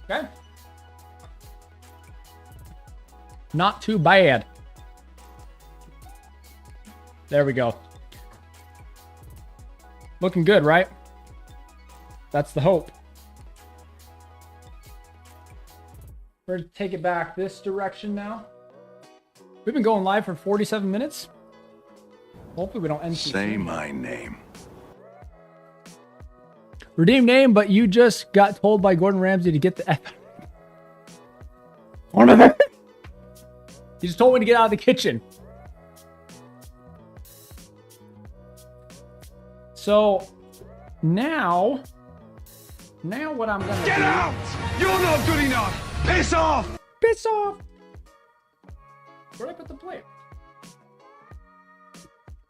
[SPEAKER 3] Okay. Not too bad. There we go. Looking good, right? That's the hope. We're going to take it back this direction now. We've been going live for 47 minutes. Hopefully we don't end too
[SPEAKER 4] Say
[SPEAKER 3] soon.
[SPEAKER 4] my name.
[SPEAKER 3] Redeem name, but you just got told by Gordon Ramsay to get the F. He just told me to get out of the kitchen. So now what I'm gonna
[SPEAKER 4] Get
[SPEAKER 3] do?
[SPEAKER 4] out! You're not good enough! Piss off!
[SPEAKER 3] Piss off! Where'd I put the plate?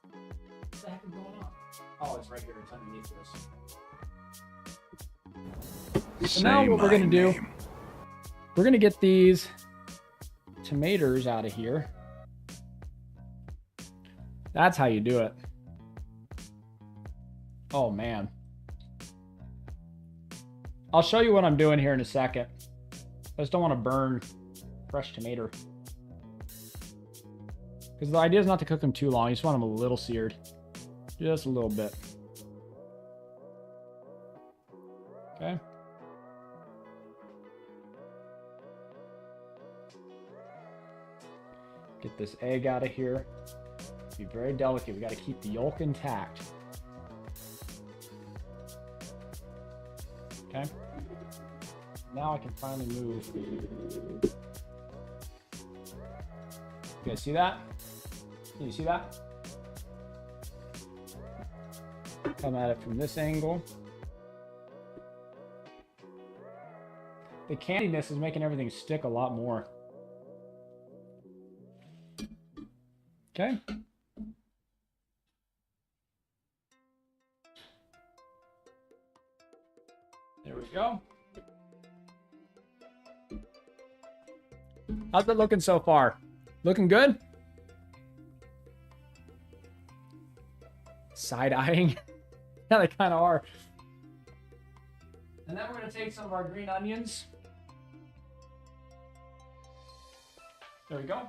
[SPEAKER 3] What the heck is going on? Oh, it's right here. It's underneath this. So now what we're gonna do? We're gonna get these tomatoes out of here. That's how you do it. Oh man. I'll show you what I'm doing here in a second. I just don't want to burn fresh tomato. Because the idea is not to cook them too long. You just want them a little seared. Just a little bit. Okay. Get this egg out of here. Be very delicate. We got to keep the yolk intact. Okay. Now I can finally move. You guys see that? Can you see that? Come at it from this angle. The candiness is making everything stick a lot more. Okay. There we go. How's it looking so far? Looking good? Side-eyeing? Yeah, they kind of are. And then we're going to take some of our green onions. There we go.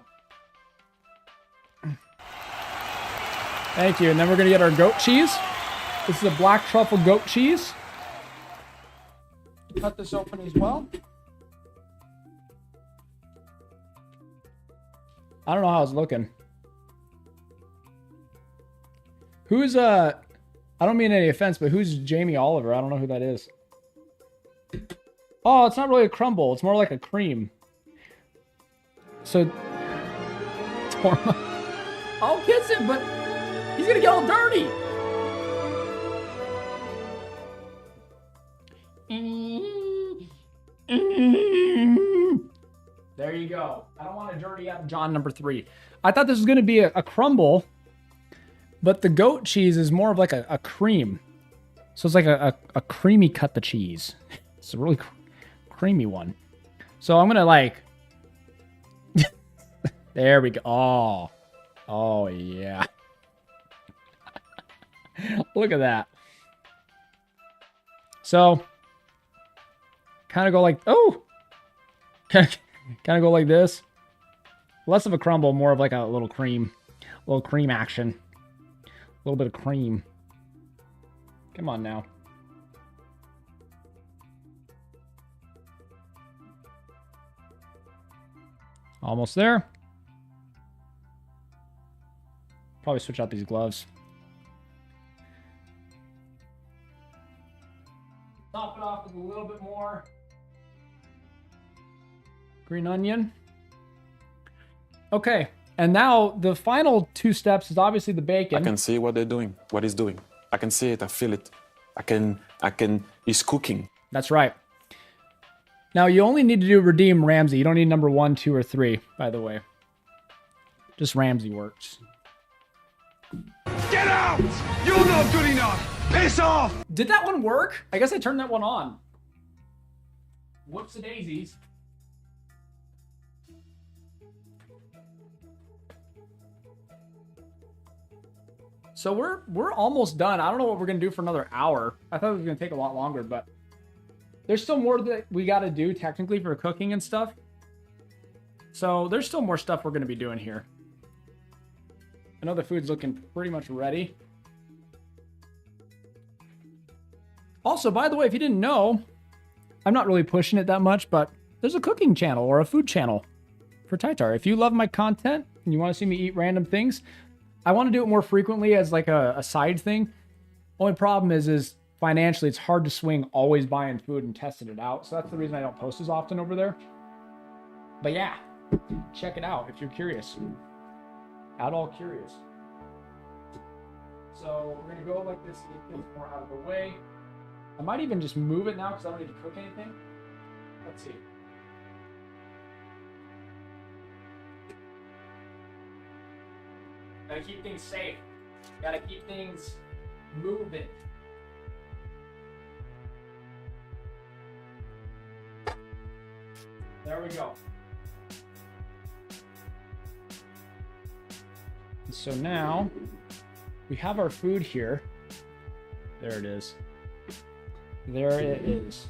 [SPEAKER 3] Thank you. And then we're going to get our goat cheese. This is a black truffle goat cheese. Cut this open as well. I don't know how it's looking. Who's I don't mean any offense, but who's Jamie Oliver? I don't know who that is. Oh, it's not really a crumble. It's more like a cream. So I'll kiss him, but he's gonna get all dirty. There you go. I don't want to dirty up John number 3. I thought this was going to be a crumble, but the goat cheese is more of like a cream. So it's like a creamy cut the cheese. It's a really creamy one. So I'm going to like... There we go. Oh yeah. Look at that. So... Kind of go like... Oh! Kind of go like this. Less of a crumble, more of like a little cream action. A little bit of cream. Come on now. Almost there. Probably switch out these gloves. Top it off with a little bit more green onion. Okay, and now the final 2 steps is obviously the bacon.
[SPEAKER 5] I can see what they're doing, what he's doing. I can see it, I feel it. He's cooking.
[SPEAKER 3] That's right. Now you only need to do Redeem Ramsay. You don't need number 1, 2, or 3, by the way. Just Ramsay works.
[SPEAKER 4] Get out! You're not good enough! Piss off!
[SPEAKER 3] Did that one work? I guess I turned that one on. Whoops-a-daisies. So we're almost done. I don't know what we're gonna do for another hour. I thought it was gonna take a lot longer, but there's still more that we got to do technically for cooking and stuff. So there's still more stuff we're gonna be doing here. I know the food's looking pretty much ready. Also, by the way, if you didn't know, I'm not really pushing it that much, but there's a cooking channel or a food channel for Tytar. If you love my content and you want to see me eat random things, I want to do it more frequently as like a side thing. Only problem is financially, it's hard to swing always buying food and testing it out. So that's the reason I don't post as often over there. But yeah, check it out if you're curious. At all curious. So we're going to go like this to get things more out of the way. I might even just move it now because I don't need to cook anything. Let's see. Gotta keep things safe. Gotta keep things moving. There we go. And so now we have our food here. There it is. There it is.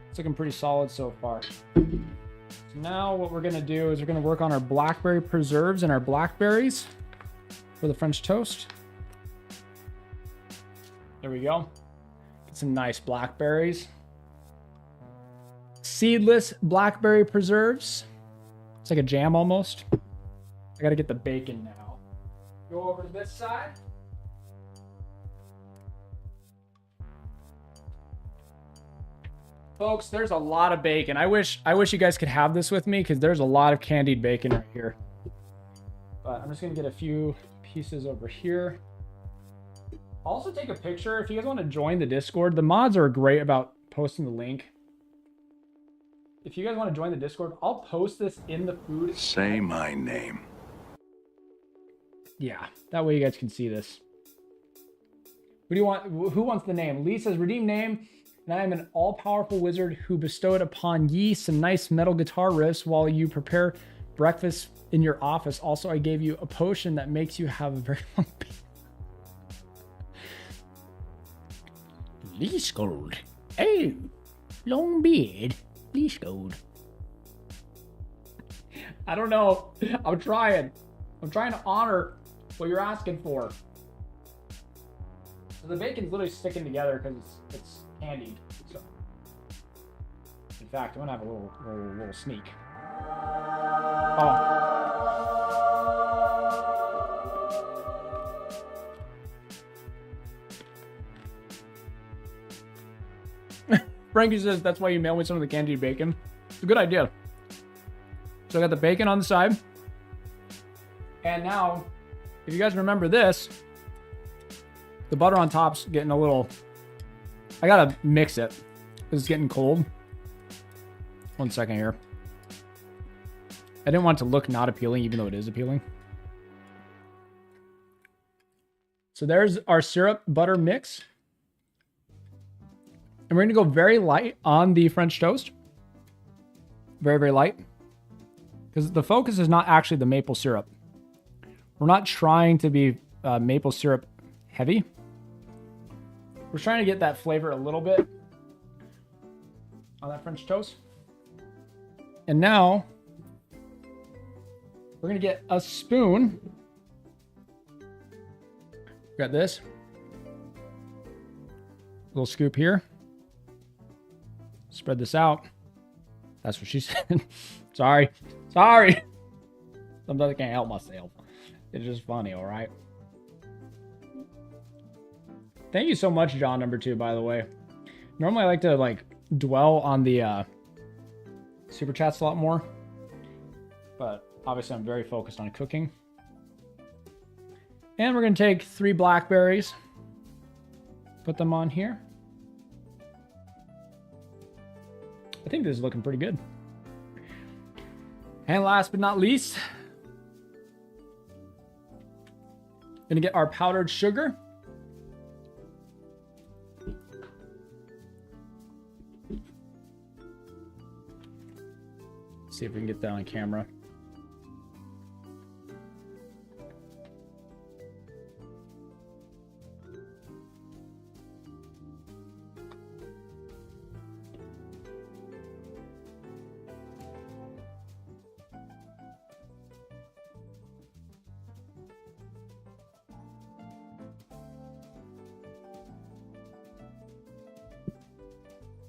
[SPEAKER 3] It's looking pretty solid so far. So now what we're gonna do is we're gonna work on our blackberry preserves and our blackberries for the French toast. There we go. Get some nice blackberries. Seedless blackberry preserves. It's like a jam almost. I gotta get the bacon now. Go over to this side. Folks, there's a lot of bacon. I wish you guys could have this with me because there's a lot of candied bacon right here. But I'm just gonna get a few pieces over here. Also take a picture if you guys want to join the Discord. The mods are great about posting the link. If you guys want to join the Discord, I'll post this in the food.
[SPEAKER 4] Say my name.
[SPEAKER 3] Yeah, that way you guys can see this. Who do you want? Who wants the name? Lee says, redeem name. And I am an all-powerful wizard who bestowed upon ye some nice metal guitar riffs while you prepare breakfast in your office. Also, I gave you a potion that makes you have a very long beard. Leasegold. Oh, long beard. Leasegold. I don't know. I'm trying to honor what you're asking for. So the bacon's literally sticking together because it's candied. So, in fact, I'm gonna have a little sneak. Oh. Frankie says that's why you mail me some of the candied bacon. It's a good idea. So I got the bacon on the side. And now, if you guys remember this, the butter on top's getting a little... I gotta mix it because it's getting cold. 1 second here. I didn't want it to look not appealing, even though it is appealing. So there's our syrup butter mix. And we're gonna go very light on the French toast. Very, very light. Because the focus is not actually the maple syrup. We're not trying to be maple syrup heavy. We're trying to get that flavor a little bit on that French toast. And now we're gonna get a spoon. Got this. Little scoop here. Spread this out. That's what she said. Sorry. Sometimes I can't help myself. It's just funny, all right? Thank you so much, John number 2, by the way. Normally I like to dwell on the super chats a lot more, but obviously I'm very focused on cooking. And we're gonna take 3 blackberries, put them on here. I think this is looking pretty good. And last but not least, gonna get our powdered sugar. See if we can get that on camera.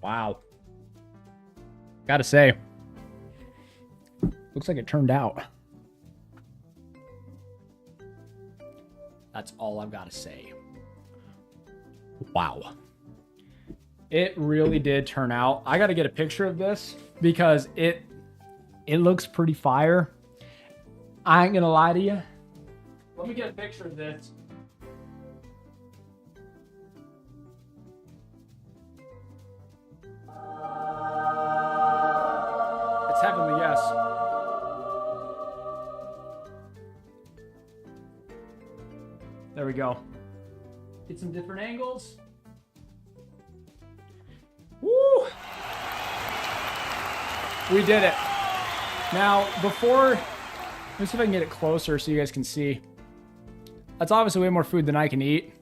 [SPEAKER 3] Wow. Gotta say, looks like it turned out. That's all I've got to say. Wow. It really did turn out. I got to get a picture of this because it looks pretty fire. I ain't gonna lie to you. Let me get a picture of this. It's heavenly, yes. There we go. Get some different angles. Woo! We did it. Now, before, let me see if I can get it closer so you guys can see. That's obviously way more food than I can eat.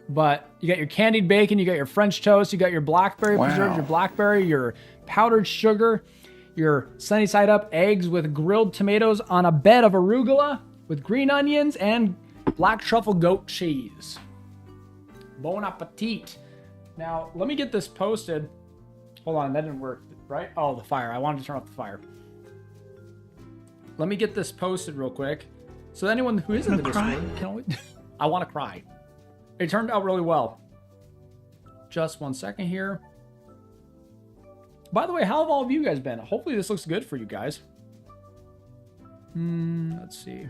[SPEAKER 3] But you got your candied bacon, you got your French toast, you got your blackberry preserves, your blackberry, your powdered sugar, your sunny side up eggs with grilled tomatoes on a bed of arugula with green onions and black truffle goat cheese. Bon appetit. Now, let me get this posted. Hold on, that didn't work, right? Oh, the fire. I wanted to turn off the fire. Let me get this posted real quick. So anyone who is in the Discord can always... I want to cry. It turned out really well. Just 1 second here. By the way, how have all of you guys been? Hopefully this looks good for you guys. Let's see.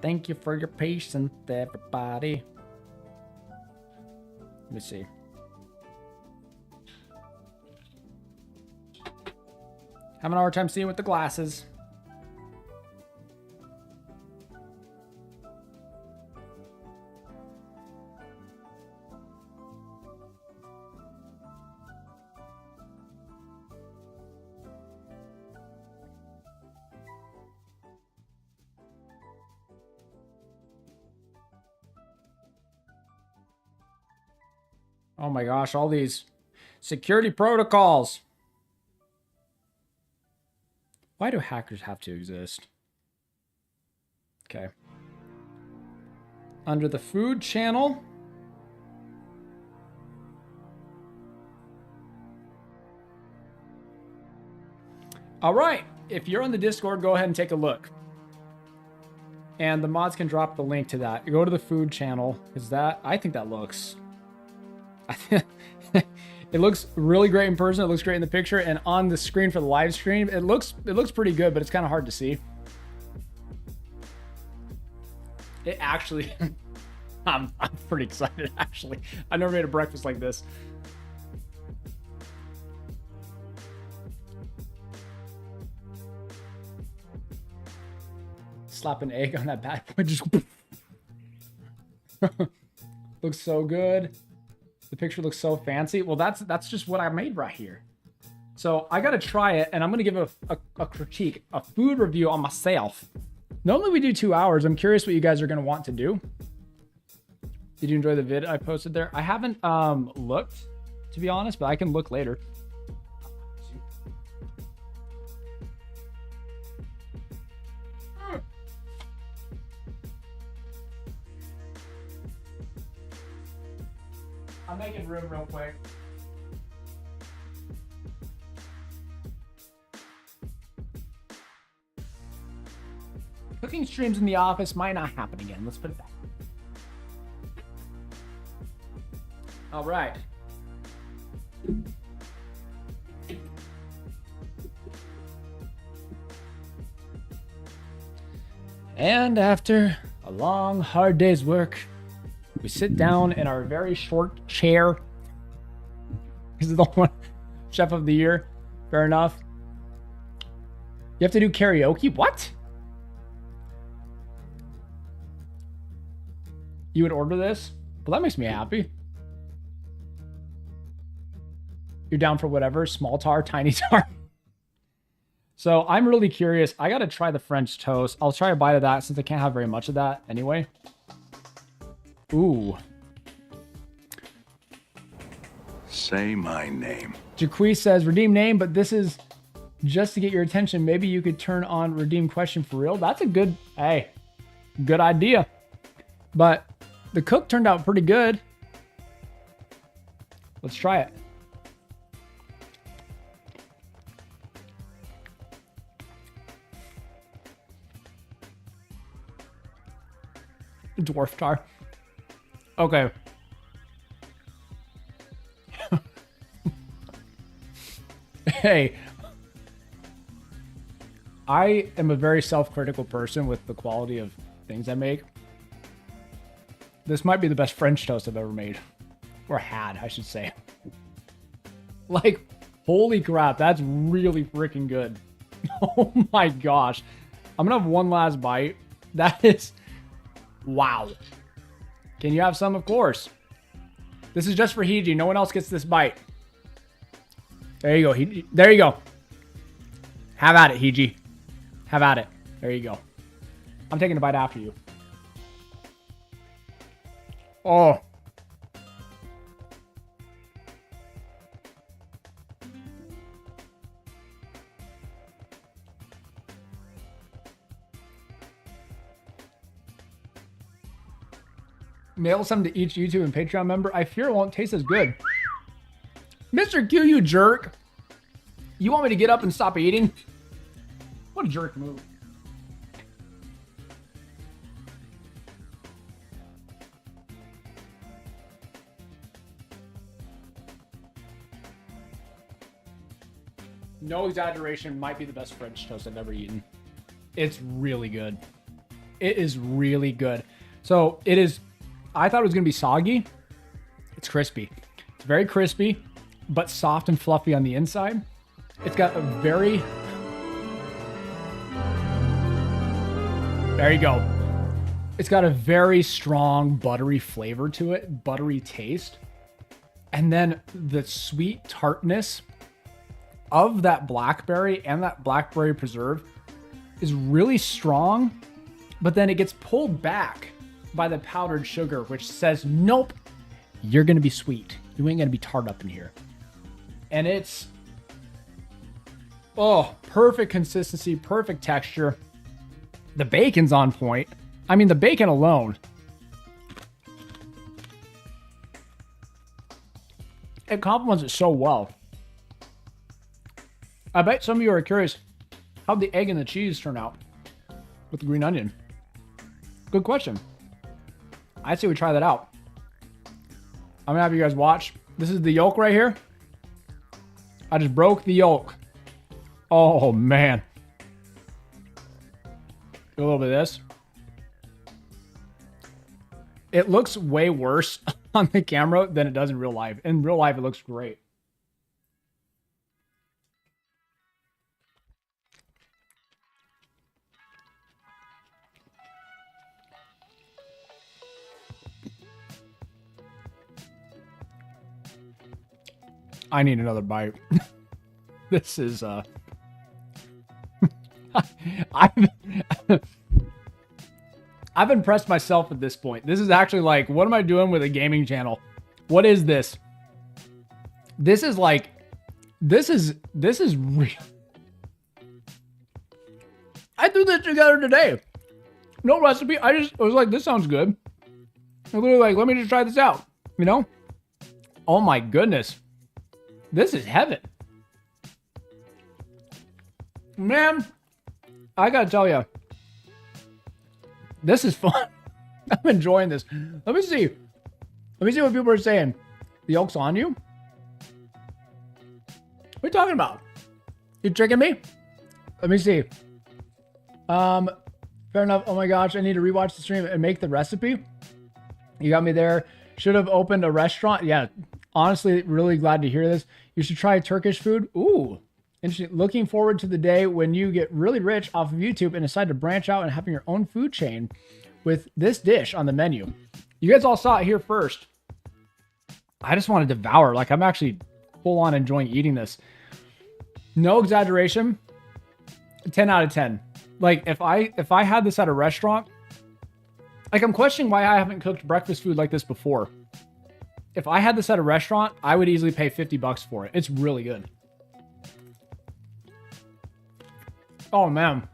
[SPEAKER 3] Thank you for your patience, everybody. Let me see. Having a hard time seeing with the glasses. Oh my gosh, all these security protocols. Why do hackers have to exist? Okay. Under the food channel. All right. If you're on the Discord, go ahead and take a look. And the mods can drop the link to that. You go to the food channel. Is that, I think that looks... It looks really great in person. It looks great in the picture, and on the screen for the live stream, it looks pretty good, but it's kind of hard to see. It actually, I'm pretty excited. Actually, I never made a breakfast like this. Slap an egg on that bad boy. Just looks so good. The picture looks so fancy. Well, that's just what I made right here. So I gotta try it, and I'm gonna give a critique, a food review on myself. Normally we do 2 hours. I'm curious what you guys are gonna want to do. Did you enjoy the vid I posted there? I haven't looked, to be honest, but I can look later. I'm making room real quick. Cooking streams in the office might not happen again. Let's put it that way. All right. And after a long, hard day's work, we sit down in our very short chair. This is the one chef of the year. Fair enough. You have to do karaoke? What? You would order this? Well, that makes me happy. You're down for whatever. Small tar, tiny tar. So I'm really curious. I got to try the French toast. I'll try a bite of that since I can't have very much of that anyway. Ooh.
[SPEAKER 4] Say my name.
[SPEAKER 3] Jaqui says, redeem name, but this is just to get your attention. Maybe you could turn on redeem question for real. That's a good, hey, good idea. But the cook turned out pretty good. Let's try it. Dwarf tar. Okay. Hey. I am a very self-critical person with the quality of things I make. This might be the best French toast I've ever made. Or had, I should say. Like, holy crap, that's really freaking good. Oh my gosh. I'm gonna have one last bite. That is... Wow. Can you have some? Of course. This is just for Hiji. No one else gets this bite. There you go. There you go. Have at it, Hiji. Have at it. There you go. I'm taking a bite after you. Oh. Mail some to each YouTube and Patreon member. I fear it won't taste as good. Mr. Q, you jerk. You want me to get up and stop eating? What a jerk move. No exaggeration, might be the best French toast I've ever eaten. It's really good. It is really good. So it is, I thought it was going to be soggy. It's crispy. It's very crispy, but soft and fluffy on the inside. It's got a very... There you go. It's got a very strong buttery flavor to it, buttery taste. And then the sweet tartness of that blackberry and that blackberry preserve is really strong, but then it gets pulled back by the powdered sugar, which says, nope, you're going to be sweet. You ain't going to be tart up in here. And it's, oh, perfect consistency, perfect texture. The bacon's on point. I mean, the bacon alone. It complements it so well. I bet some of you are curious, how'd the egg and the cheese turn out with the green onion? Good question. I'd say we try that out. I'm gonna have you guys watch. This is the yolk right here. I just broke the yolk. Oh, man. Do a little bit of this. It looks way worse on the camera than it does in real life. In real life, it looks great. I need another bite. This is, I've impressed myself at this point. This is actually like, what am I doing with a gaming channel? What is this? This is like, this is real. I threw this together today. No recipe. I was like, this sounds good. I literally like, let me just try this out. You know? Oh my goodness. This is heaven. Man, I gotta tell you, this is fun. I'm enjoying this. Let me see. Let me see what people are saying. The yolk's on you? What are you talking about? You tricking me? Let me see. Fair enough. Oh my gosh, I need to rewatch the stream and make the recipe. You got me there. Should have opened a restaurant. Yeah, honestly, really glad to hear this. You should try Turkish food. Ooh, interesting. Looking forward to the day when you get really rich off of YouTube and decide to branch out and having your own food chain with this dish on the menu. You guys all saw it here first. I just want to devour. Like, I'm actually full on enjoying eating this. No exaggeration. 10 out of 10. Like, if I had this at a restaurant, like, I'm questioning why I haven't cooked breakfast food like this before. If I had this at a restaurant, I would easily pay $50 for it. It's really good. Oh, man.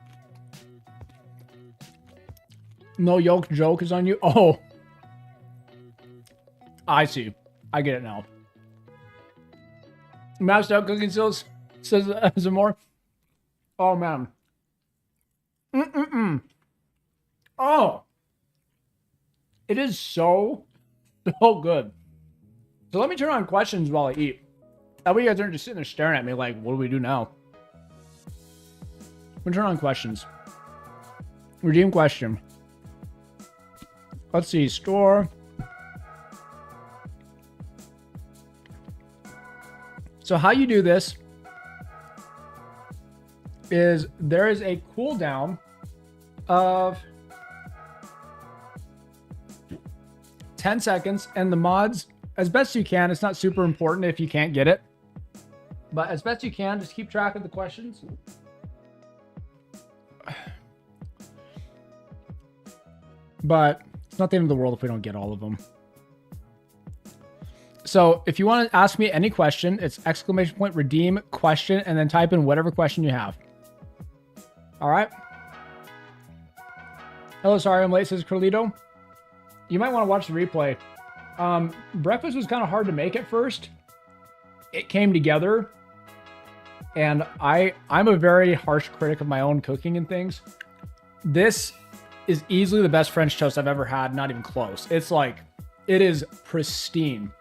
[SPEAKER 3] No yolk joke is on you. Oh. I see. I get it now. Maxed out cooking skills, says some more. Oh, man. Oh. It is so good. So let me turn on questions while I eat. That way you guys aren't just sitting there staring at me like, what do we do now? I'm gonna turn on questions. Redeem question. Let's see, store. So how you do this is there is a cooldown of 10 seconds, and the mods, as best you can, it's not super important if you can't get it, but as best you can, just keep track of the questions. But it's not the end of the world if we don't get all of them. So if you want to ask me any question, it's ! redeem question, and then type in whatever question you have. All right. Hello, sorry I'm late, says Carlito. You might want to watch the replay. Breakfast was kind of hard to make at first. It came together. And I'm a very harsh critic of my own cooking and things. This is easily the best French toast I've ever had, not even close. It's like, it is pristine.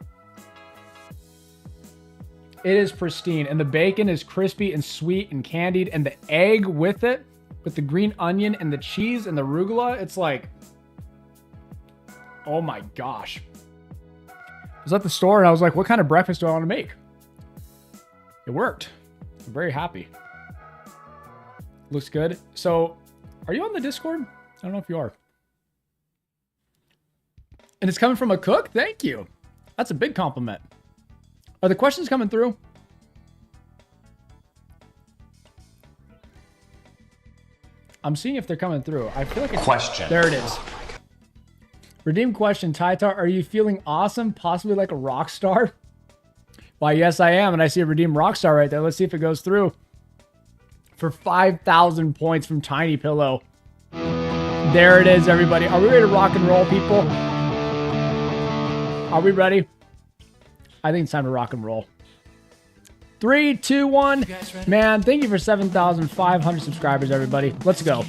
[SPEAKER 3] It is pristine. And the bacon is crispy and sweet and candied. And the egg with it, with the green onion and the cheese and the arugula, it's like, oh my gosh. I was at the store and I was like, what kind of breakfast do I want to make? It worked. I'm very happy. Looks good. So, are you on the Discord? I don't know if you are. And it's coming from a cook? Thank you. That's a big compliment. Are the questions coming through? I'm seeing if they're coming through. I feel like it's...
[SPEAKER 7] Question.
[SPEAKER 3] There it is. Redeem question, Taita. Are you feeling awesome? Possibly like a rock star? Why, yes, I am. And I see a redeem rock star right there. Let's see if it goes through. For 5,000 points from Tiny Pillow. There it is, everybody. Are we ready to rock and roll, people? Are we ready? I think it's time to rock and roll. 3, 2, 1. Man, thank you for 7,500 subscribers, everybody. Let's go.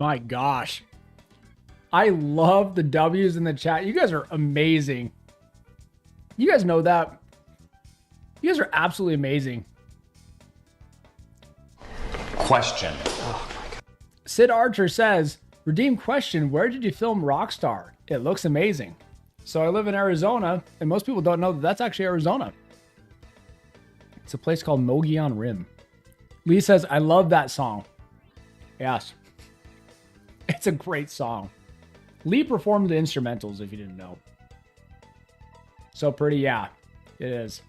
[SPEAKER 3] My gosh. I love the W's in the chat. You guys are amazing. You guys know that. You guys are absolutely amazing.
[SPEAKER 7] Question.
[SPEAKER 3] Sid Archer says, redeem question, where did you film Rockstar? It looks amazing. So I live in Arizona, and most people don't know that that's actually Arizona. It's a place called Mogollon Rim. Lee says, I love that song. Yes. It's a great song. Lee performed the instrumentals, if you didn't know. So pretty, yeah, it is.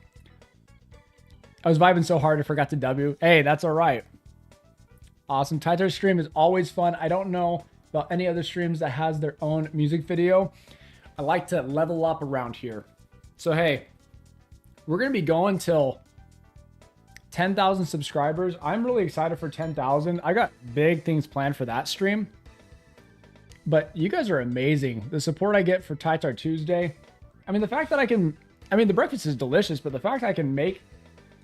[SPEAKER 3] I was vibing so hard I forgot to W. Hey, that's all right. Awesome. Taito's stream is always fun. I don't know about any other streams that has their own music video. I like to level up around here. So, hey, we're going to be going till 10,000 subscribers. I'm really excited for 10,000. I got big things planned for that stream. But you guys are amazing. The support I get for Tartar Tuesday. I mean, the fact that I can... I mean, the breakfast is delicious, but the fact I can make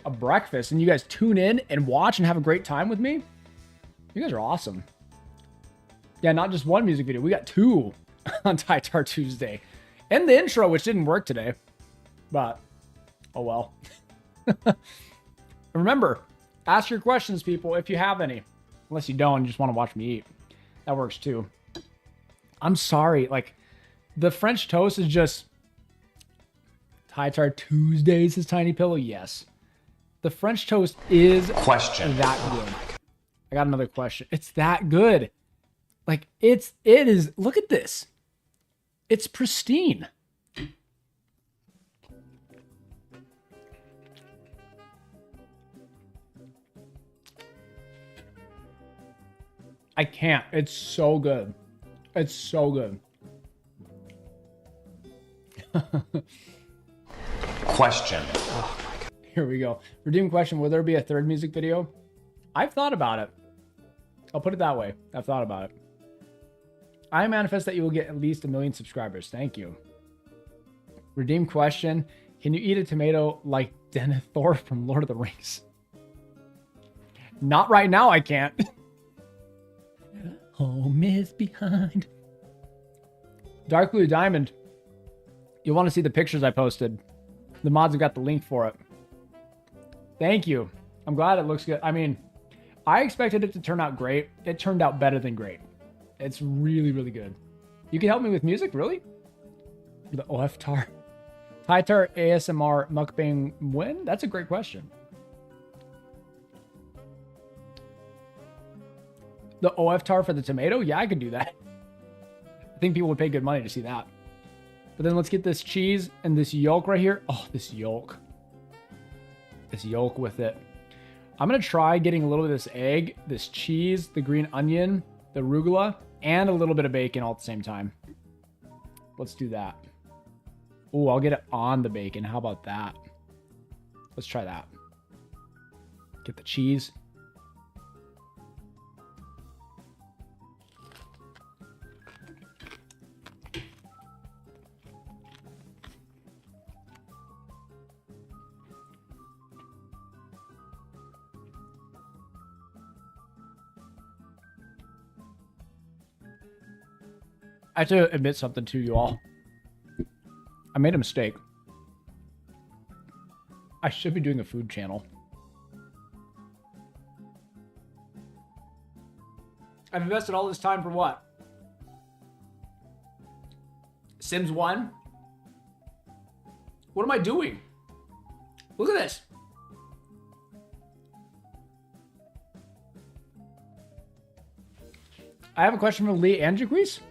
[SPEAKER 3] a breakfast and you guys tune in and watch and have a great time with me, you guys are awesome. Yeah, not just one music video. We got 2 on Tartar Tuesday. And the intro, which didn't work today. But, oh well. Remember, ask your questions, people, if you have any. Unless you don't, you just want to watch me eat. That works too. I'm sorry, like, the French toast is just... Tartar Tuesday, says Tiny Pillow. Yes. The French toast is that good. I got another question. It's that good. Like, it is, look at this. It's pristine. I can't. It's so good. It's so good.
[SPEAKER 7] Question.
[SPEAKER 3] Oh my God. Here we go. Redeem question. Will there be a 3rd music video? I've thought about it. I'll put it that way. I've thought about it. I manifest that you will get at least 1 million subscribers. Thank you. Redeem question. Can you eat a tomato like Denethor from Lord of the Rings? Not right now, I can't. Home is behind. Dark Blue Diamond. You'll want to see the pictures I posted. The mods have got the link for it. Thank you. I'm glad it looks good. I mean, I expected it to turn out great. It turned out better than great. It's really, really good. You can help me with music, really? The OF-tar. Tartar ASMR mukbang when? That's a great question. The OF-tar for the tomato? Yeah, I could do that. I think people would pay good money to see that. But then let's get this cheese and this yolk right here. Oh, this yolk. This yolk with it. I'm going to try getting a little bit of this egg, this cheese, the green onion, the arugula, and a little bit of bacon all at the same time. Let's do that. Oh, I'll get it on the bacon. How about that? Let's try that. Get the cheese. I have to admit something to you all. I made a mistake. I should be doing a food channel. I've invested all this time for what? Sims 1? What am I doing? Look at this. I have a question for Lee and Jaquise.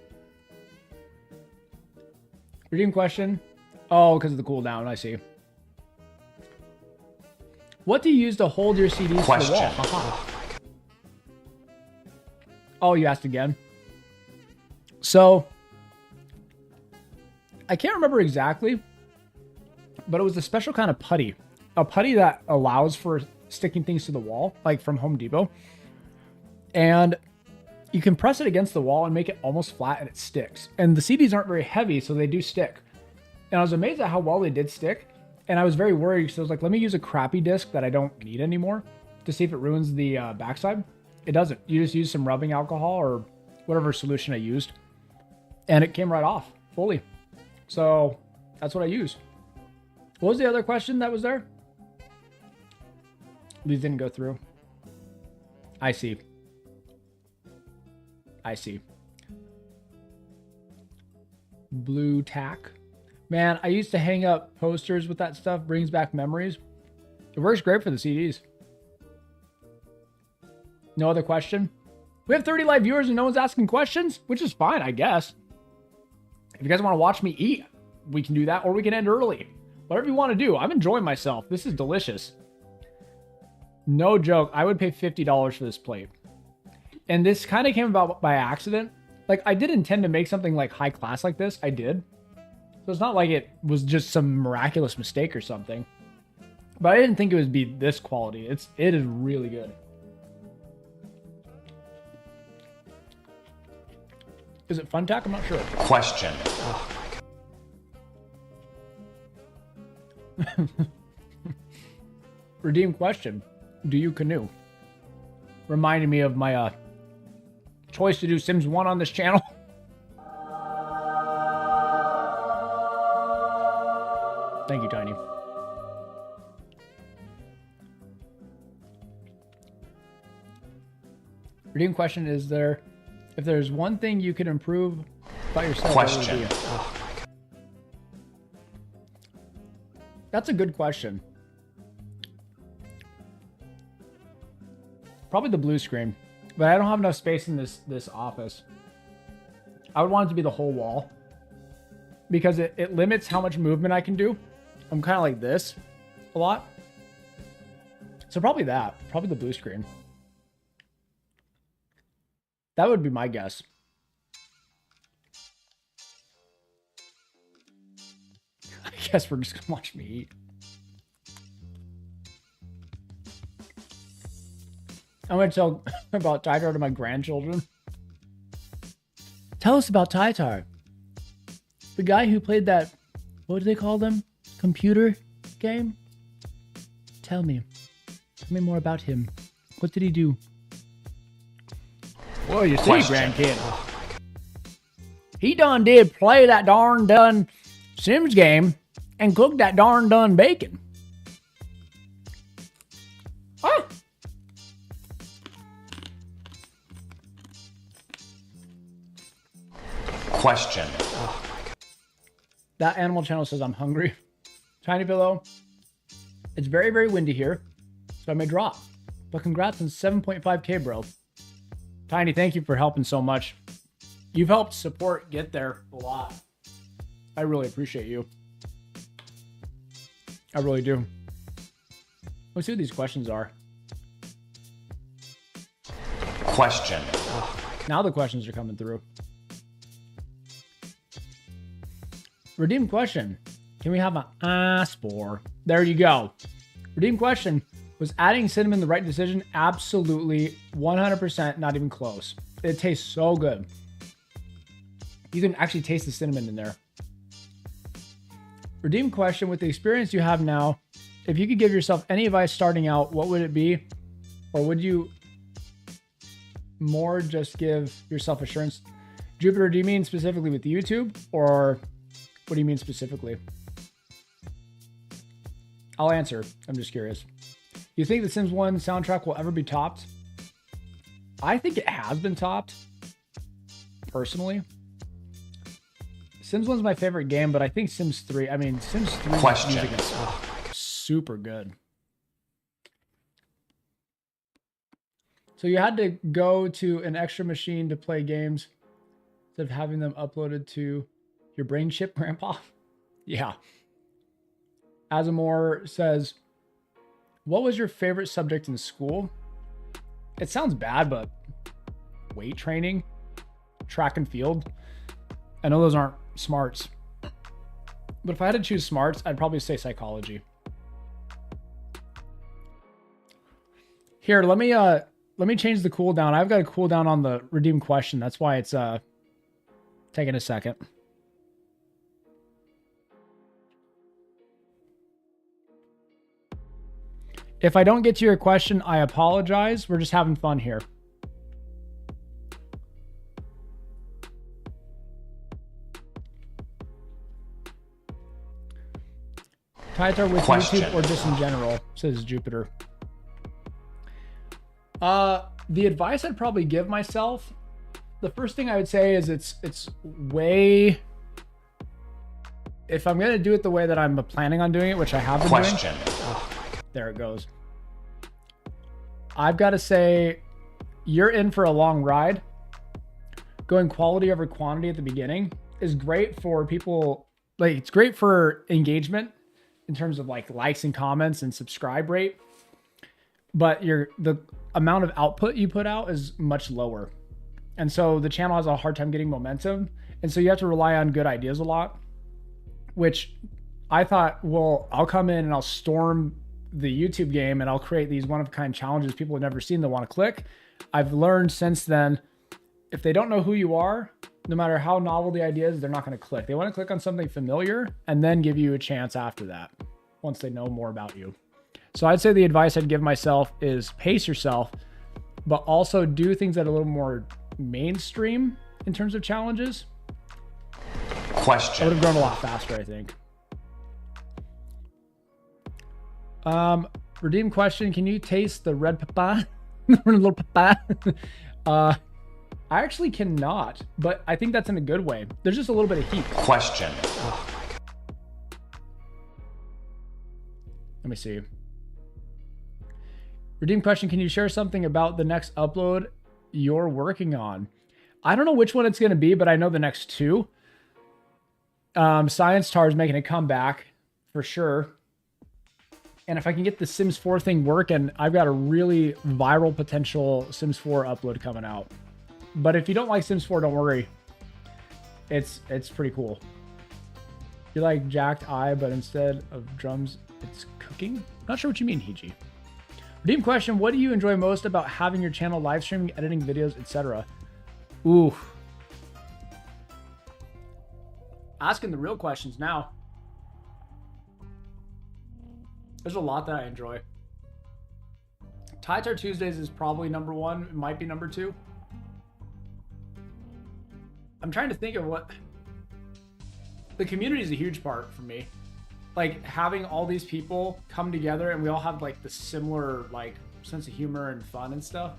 [SPEAKER 3] Redeem question. Oh, because of the cooldown. I see. What do you use to hold your CDs to the wall? Haha. Oh, you asked again. So, I can't remember exactly, but it was a special kind of putty. A putty that allows for sticking things to the wall, like from Home Depot. And you can press it against the wall and make it almost flat and it sticks. And the CDs aren't very heavy, so they do stick. And I was amazed at how well they did stick. And I was very worried, so I was like, let me use a crappy disc that I don't need anymore to see if it ruins the backside. It doesn't. You just use some rubbing alcohol or whatever solution I used. And it came right off fully. So that's what I used. What was the other question that was there? These didn't go through. I see. I see. Blue tack. Man, I used to hang up posters with that stuff. Brings back memories. It works great for the CDs. No other question? We have 30 live viewers and no one's asking questions, which is fine, I guess. If you guys want to watch me eat, we can do that, or we can end early. Whatever you want to do. I'm enjoying myself. This is delicious. No joke. I would pay $50 for this plate. And this kind of came about by accident. Like, I did intend to make something like high class like this. I did. So it's not like it was just some miraculous mistake or something. But I didn't think it would be this quality. It is really good. Is it Funtac? I'm not sure.
[SPEAKER 7] Question.
[SPEAKER 3] Redeem question. Do you canoe? Reminding me of my choice to do Sims 1 on this channel. Thank you, Tiny. Redeem question, is there, if there's one thing you could improve about yourself, what would it be? That's a good question. Probably the blue screen, but I don't have enough space in this office. I would want it to be the whole wall because it limits how much movement I can do. I'm kind of like this a lot. So probably that. Probably the blue screen. That would be my guess. I guess we're just going to watch me eat. I'm going to tell about Tytar to my grandchildren. Tell us about Tytar. The guy who played that, what do they call them? Computer game? Tell me. Tell me more about him. What did he do? Well, you see, grandkid. He done did play that darn done Sims game and cook that darn done bacon. Ah!
[SPEAKER 7] Question.
[SPEAKER 3] That Animal Channel says I'm hungry. Tiny Pillow. It's very, very windy here, so I may drop. But congrats on 7.5K, bro. Tiny, thank you for helping so much. You've helped support get there a lot. I really appreciate you. I really do. Let's see what these questions are.
[SPEAKER 7] Question.
[SPEAKER 3] Now the questions are coming through. Redeem question. Can we have a spore? There you go. Redeem question. Was adding cinnamon the right decision? Absolutely. 100%. Not even close. It tastes so good. You can actually taste the cinnamon in there. Redeem question. With the experience you have now, if you could give yourself any advice starting out, what would it be? Or would you more just give yourself assurance? Jupiter, do you mean specifically with YouTube? Or what do you mean specifically? I'll answer. I'm just curious. You think the Sims 1 soundtrack will ever be topped? I think it has been topped, personally. Sims 1 is my favorite game, but I think Sims 3, Sims 3 music is super good. So you had to go to an extra machine to play games instead of having them uploaded to your brain chip, Grandpa? Yeah. Azamore says, what was your favorite subject in school? It sounds bad, but weight training, track and field. I know those aren't smarts, but if I had to choose smarts, I'd probably say psychology. Here, let me change the cooldown. I've got a cooldown on the redeem question. That's why it's taking a second. If I don't get to your question, I apologize. We're just having fun here. Tytar with YouTube or just in general, says Jupiter. The advice I'd probably give myself, the first thing I would say is it's way, if I'm going to do it the way that I'm planning on doing it, which I have been doing. There it goes. I've got to say, you're in for a long ride. Going quality over quantity at the beginning is great for people. Like, it's great for engagement in terms of like likes and comments and subscribe rate. But the amount of output you put out is much lower. And so the channel has a hard time getting momentum. And so you have to rely on good ideas a lot, which I thought, well, I'll come in and I'll storm the YouTube game and I'll create these one-of-a-kind challenges people have never seen that want to click. I've learned since then, if they don't know who you are, no matter how novel the idea is, they're not going to click. They want to click on something familiar and then give you a chance after that, once they know more about you. So I'd say the advice I'd give myself is pace yourself, but also do things that are a little more mainstream in terms of challenges. I would
[SPEAKER 7] Question.
[SPEAKER 3] have grown a lot faster, I think. Redeem question, can you taste the red papa? Little papa? I actually cannot, but I think that's in a good way. There's just a little bit of heat.
[SPEAKER 7] Question.
[SPEAKER 3] Let me see. Redeem question, can you share something about the next upload you're working on? I don't know which one it's going to be, but I know the next two. Science Tar is making a comeback for sure. And if I can get the Sims 4 thing working, I've got a really viral potential Sims 4 upload coming out. But if you don't like Sims 4, don't worry. It's pretty cool. You like jacked eye, but instead of drums, it's cooking? Not sure what you mean, Hiji. Redeem question, what do you enjoy most about having your channel live streaming, editing videos, etc.? Ooh. Asking the real questions now. There's a lot that I enjoy. Tie-Tar Tuesdays is probably number one. It might be number two. I'm trying to think of what... The community is a huge part for me. Like, having all these people come together and we all have, like, the similar, like, sense of humor and fun and stuff.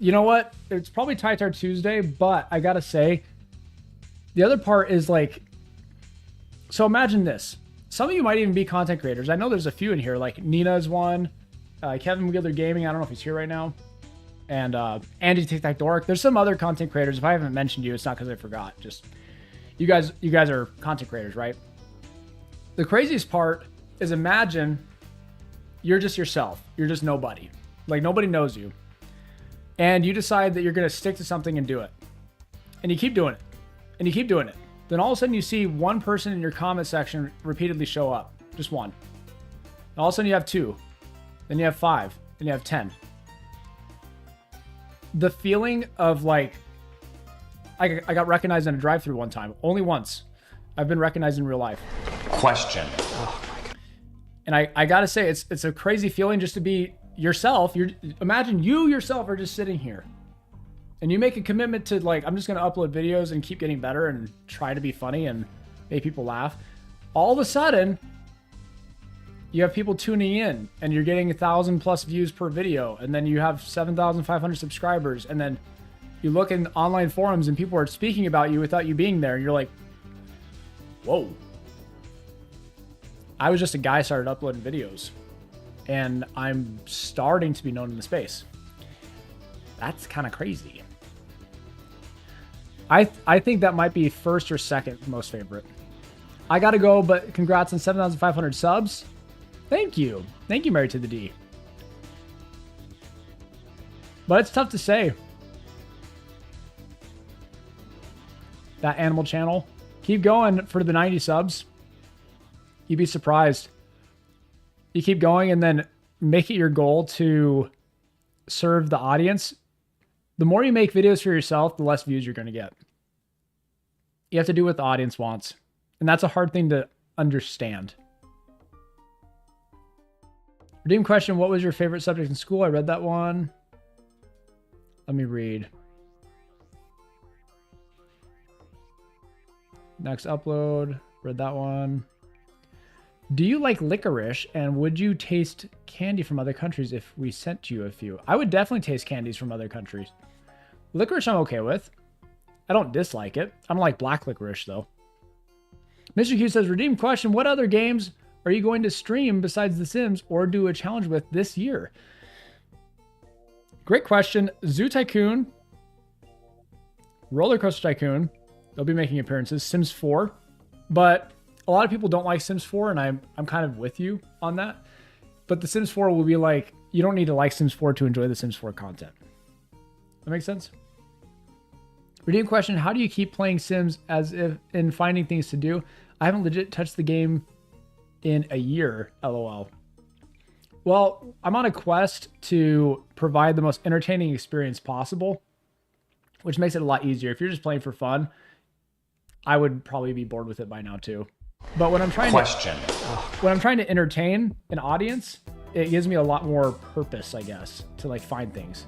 [SPEAKER 3] You know what? It's probably Tie-Tar Tuesday, but I gotta say, the other part is like, so imagine this. Some of you might even be content creators. I know there's a few in here, like Nina's one, Kevin Wheeler Gaming. I don't know if he's here right now. And Andy TikTok Dork. There's some other content creators. If I haven't mentioned you, it's not because I forgot. Just you guys are content creators, right? The craziest part is imagine you're just yourself. You're just nobody. Like nobody knows you. And you decide that you're going to stick to something and do it. And you keep doing it. And you keep doing it. Then all of a sudden you see one person in your comment section repeatedly show up. Just one. And all of a sudden you have 2. Then you have 5. Then you have 10. The feeling of like, I got recognized in a drive-thru one time. Only once. I've been recognized in real life.
[SPEAKER 7] Question.
[SPEAKER 3] And I gotta say, it's a crazy feeling just to be yourself. Imagine you yourself are just sitting here. And you make a commitment to like, I'm just going to upload videos and keep getting better and try to be funny and make people laugh. All of a sudden, you have people tuning in and you're getting 1,000+ views per video. And then you have 7,500 subscribers. And then you look in online forums and people are speaking about you without you being there. And you're like, whoa. I was just a guy started uploading videos. And I'm starting to be known in the space. That's kind of crazy. I think that might be first or second most favorite. I gotta go, but congrats on 7,500 subs. Thank you. Thank you, Mary to the D. But it's tough to say. That Animal Channel. Keep going for the 90 subs. You'd be surprised. You keep going and then make it your goal to serve the audience. The more you make videos for yourself, the less views you're going to get. You have to do what the audience wants. And that's a hard thing to understand. Redeem question, what was your favorite subject in school? I read that one. Let me read. Next upload. Read that one. Do you like licorice, and would you taste candy from other countries if we sent you a few? I would definitely taste candies from other countries. Licorice I'm okay with. I don't dislike it. I don't like black licorice, though. Mr. Q says, redeem question, what other games are you going to stream besides The Sims or do a challenge with this year? Great question. Zoo Tycoon, Roller Coaster Tycoon, they'll be making appearances. Sims 4, but a lot of people don't like Sims 4, and I'm kind of with you on that. But The Sims 4 will be like, you don't need to like Sims 4 to enjoy the Sims 4 content. That makes sense? Redeem question, how do you keep playing Sims as if in finding things to do? I haven't legit touched the game in a year, LOL. Well, I'm on a quest to provide the most entertaining experience possible, which makes it a lot easier. If you're just playing for fun, I would probably be bored with it by now too. But when I'm trying to entertain an audience, it gives me a lot more purpose, I guess, to like find things.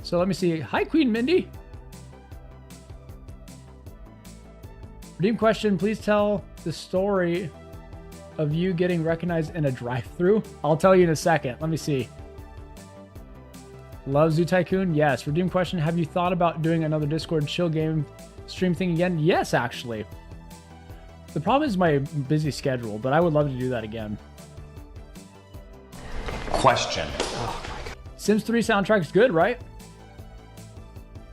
[SPEAKER 3] So let me see. Hi, Queen Mindy. Redeem question. Please tell the story of you getting recognized in a drive-thru. I'll tell you in a second. Let me see. Love Zoo Tycoon? Yes. Redeem question. Have you thought about doing another Discord chill game stream thing again? Yes, actually. The problem is my busy schedule, but I would love to do that again.
[SPEAKER 7] Question.
[SPEAKER 3] Sims 3 soundtrack's good, right?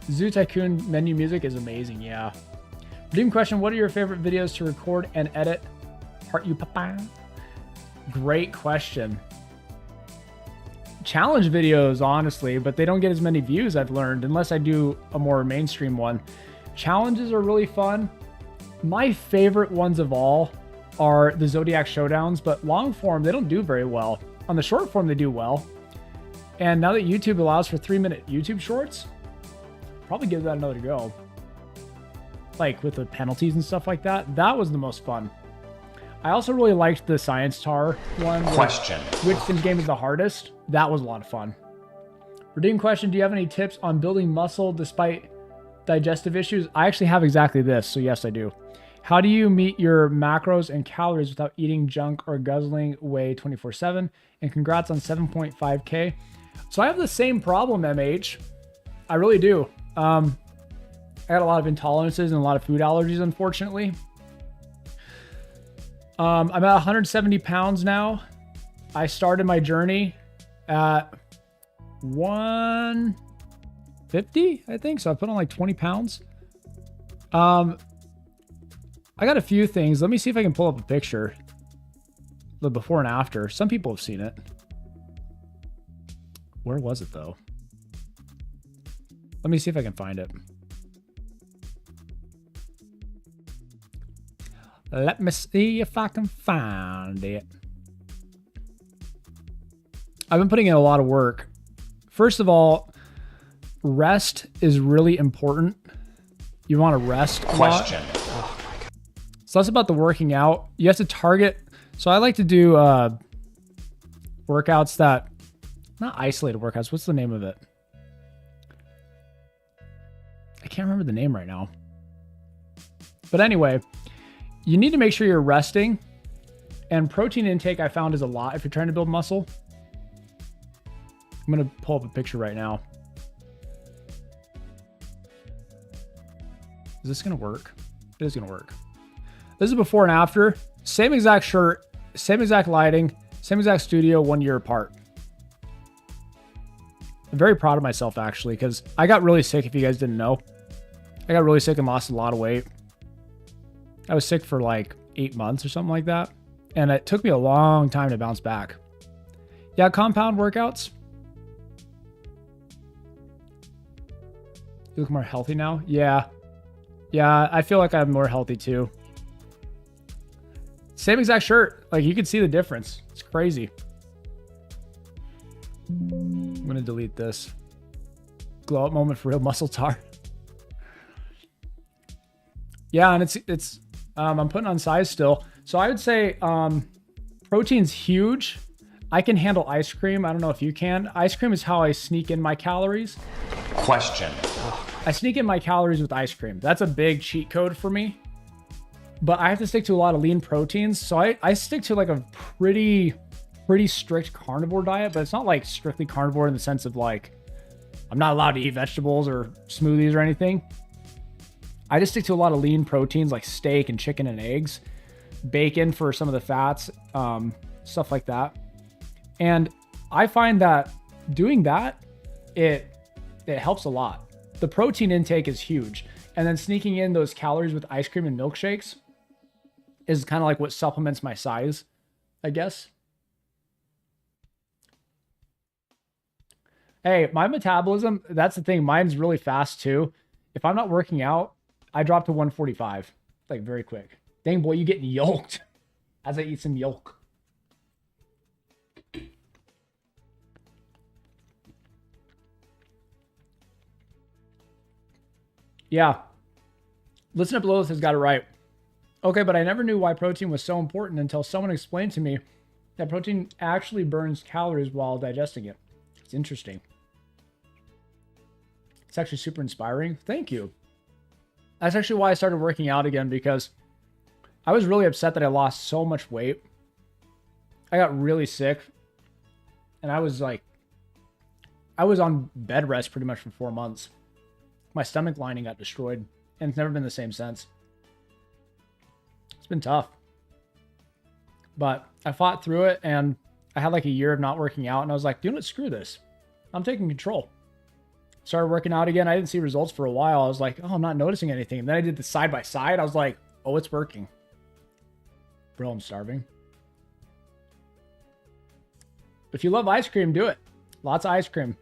[SPEAKER 3] Zoo Tycoon menu music is amazing, yeah. Redeem question, what are your favorite videos to record and edit? Heart you, papa? Great question. Challenge videos, honestly, but they don't get as many views, I've learned, unless I do a more mainstream one. Challenges are really fun. My favorite ones of all are the Zodiac Showdowns, but long form, they don't do very well. On the short form, they do well. And now that YouTube allows for 3-minute YouTube shorts, probably give that another go. Like with the penalties and stuff like that. That was the most fun. I also really liked the Science Tar one.
[SPEAKER 7] Question.
[SPEAKER 3] Which Sims game is the hardest? That was a lot of fun. Redeem question, do you have any tips on building muscle despite digestive issues? I actually have exactly this, so yes, I do. How do you meet your macros and calories without eating junk or guzzling whey 24/7? And congrats on 7.5K. So I have the same problem, MH. I really do. I got a lot of intolerances and a lot of food allergies, unfortunately. I'm at 170 pounds now. I started my journey at 150, I think. So I put on like 20 pounds. I got a few things. Let me see if I can pull up a picture. The before and after. Some people have seen it. Where was it though? Let me see if I can find it. Let me see if I can find it. I've been putting in a lot of work. First of all, rest is really important. You want to rest a lot.
[SPEAKER 7] Question.
[SPEAKER 3] So that's about the working out. You have to target. So I like to do workouts that, not isolated workouts. What's the name of it? I can't remember the name right now. But anyway, you need to make sure you're resting. And protein intake I found is a lot if you're trying to build muscle. I'm going to pull up a picture right now. Is this going to work? It is going to work. This is before and after. Same exact shirt, same exact lighting, same exact studio, 1 year apart. I'm very proud of myself, actually, because I got really sick, if you guys didn't know. I got really sick and lost a lot of weight. I was sick for like 8 months or something like that. And it took me a long time to bounce back. Yeah, compound workouts. You look more healthy now? Yeah. Yeah, I feel like I'm more healthy too. Same exact shirt. Like, you can see the difference. It's crazy. I'm going to delete this. Glow up moment for real muscle tar. Yeah, and it's I'm putting on size still. So I would say protein's huge. I can handle ice cream. I don't know if you can. Ice cream is how I sneak in my calories.
[SPEAKER 7] Question.
[SPEAKER 3] I sneak in my calories with ice cream. That's a big cheat code for me. But I have to stick to a lot of lean proteins. So I stick to like a pretty strict carnivore diet, but it's not like strictly carnivore in the sense of like, I'm not allowed to eat vegetables or smoothies or anything. I just stick to a lot of lean proteins like steak and chicken and eggs, bacon for some of the fats, stuff like that. And I find that doing that, it helps a lot. The protein intake is huge. And then sneaking in those calories with ice cream and milkshakes is kind of like what supplements my size, I guess. Hey, my metabolism, that's the thing. Mine's really fast too. If I'm not working out, I drop to 145, like very quick. Dang boy, you getting yoked as I eat some yolk. Yeah. Listen up, Lilith has got it right. Okay, but I never knew why protein was so important until someone explained to me that protein actually burns calories while digesting it. It's interesting. It's actually super inspiring. Thank you. That's actually why I started working out again, because I was really upset that I lost so much weight. I got really sick. And I was on bed rest pretty much for 4 months. My stomach lining got destroyed, and it's never been the same since. It's been tough. But I fought through it, and I had like a year of not working out, and I was like, you know what, screw this. I'm taking control. Started working out again. I didn't see results for a while. I was like, oh, I'm not noticing anything. And then I did the side by side. I was like, oh, it's working. Bro, I'm starving. If you love ice cream, do it. Lots of ice cream.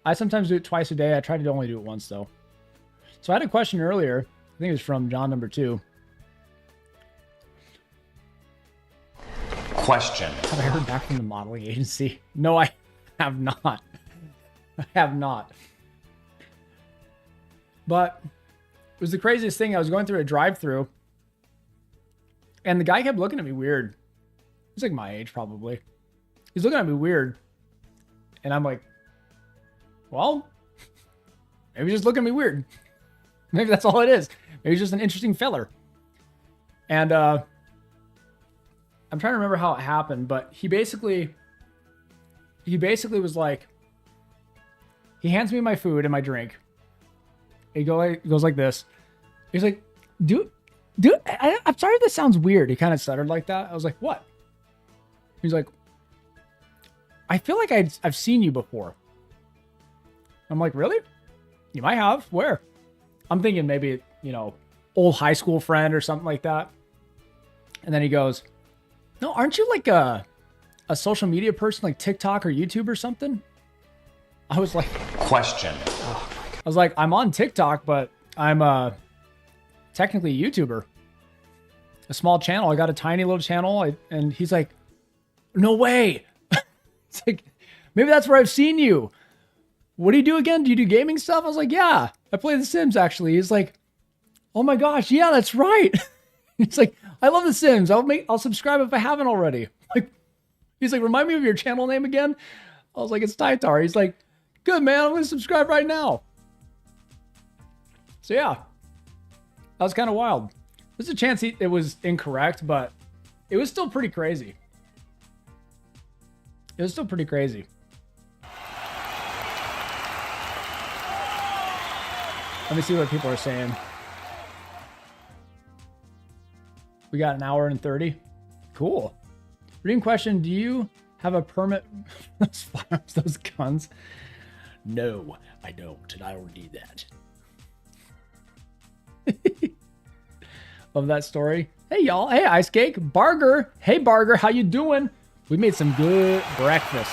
[SPEAKER 3] I sometimes do it twice a day. I try to only do it once, though. So I had a question earlier. I think it was from John number 2.
[SPEAKER 7] Question.
[SPEAKER 3] Have I heard back from the modeling agency? No, I have not. I have not. But it was the craziest thing. I was going through a drive-thru, and the guy kept looking at me weird. He's like my age, probably. He's looking at me weird. And I'm like, well, maybe he's just looking at me weird. Maybe that's all it is. Maybe he's just an interesting feller. And I'm trying to remember how it happened, but he basically was like, he hands me my food and my drink. He goes like this. He's like, dude, I'm sorry if this sounds weird. He kind of stuttered like that. I was like, what? He's like, I feel like I've seen you before. I'm like, really? You might have. Where? I'm thinking maybe, old high school friend or something like that. And then he goes, no, aren't you like a social media person, like TikTok or YouTube or something? I was like,
[SPEAKER 7] Question.
[SPEAKER 3] I was like, I'm on TikTok, but I'm technically a YouTuber. A small channel. I got a tiny little channel. And he's like, no way. It's like, maybe that's where I've seen you. What do you do again? Do you do gaming stuff? I was like, yeah, I play The Sims actually. He's like, oh my gosh, yeah, that's right. He's like, I love The Sims. I'll subscribe if I haven't already. He's like, remind me of your channel name again. I was like, it's Tytar. He's like, good man, I'm gonna subscribe right now. So yeah, that was kind of wild. There's a chance it was incorrect, but it was still pretty crazy. It was still pretty crazy. Let me see what people are saying. We got an hour and 30. Cool. Reading question, do you have a permit for those firearms, those guns? No, I don't, and I don't need that. Love that story. Hey, y'all. Hey, Ice Cake. Barger. Hey, Barger. How you doing? We made some good breakfast.